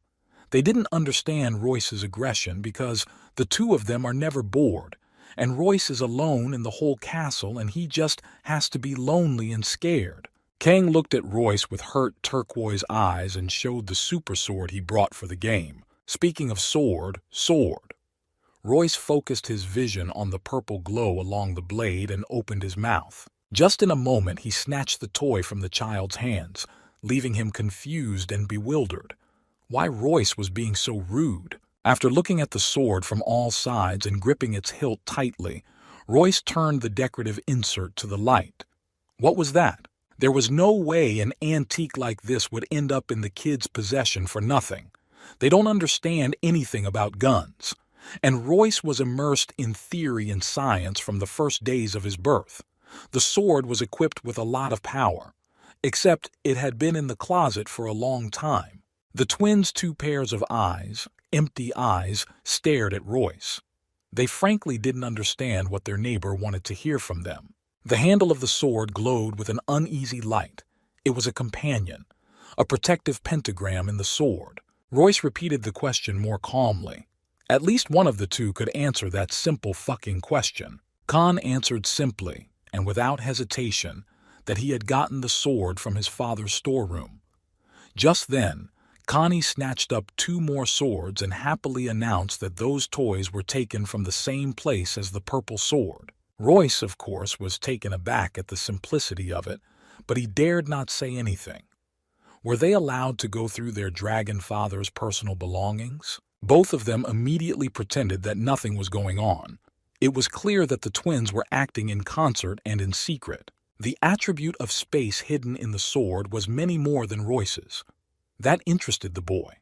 S1: They didn't understand Royce's aggression because the two of them are never bored, and Royce is alone in the whole castle and he just has to be lonely and scared. Kang looked at Royce with hurt turquoise eyes and showed the super sword he brought for the game. Speaking of sword. Royce focused his vision on the purple glow along the blade and opened his mouth. Just in a moment he snatched the toy from the child's hands, leaving him confused and bewildered. Why Royce was being so rude? After looking at the sword from all sides and gripping its hilt tightly, Royce turned the decorative insert to the light. What was that? There was no way an antique like this would end up in the kids' possession for nothing. They don't understand anything about guns. And Royce was immersed in theory and science from the first days of his birth. The sword was equipped with a lot of power, except it had been in the closet for a long time. The twins' two pairs of eyes, empty eyes, stared at Royce. They frankly didn't understand what their neighbor wanted to hear from them. The handle of the sword glowed with an uneasy light. It was a companion, a protective pentagram in the sword. Royce repeated the question more calmly. At least one of the two could answer that simple fucking question. Khan answered simply, and without hesitation, that he had gotten the sword from his father's storeroom. Just then, Connie snatched up two more swords and happily announced that those toys were taken from the same place as the purple sword. Royce, of course, was taken aback at the simplicity of it, but he dared not say anything. Were they allowed to go through their dragon father's personal belongings? Both of them immediately pretended that nothing was going on. It was clear that the twins were acting in concert and in secret. The attribute of space hidden in the sword was many more than Royce's. That interested the boy.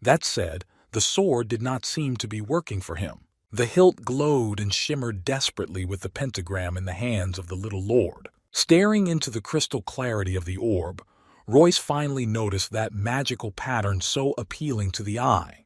S1: That said, the sword did not seem to be working for him. The hilt glowed and shimmered desperately with the pentagram in the hands of the little lord. Staring into the crystal clarity of the orb, Royce finally noticed that magical pattern so appealing to the eye.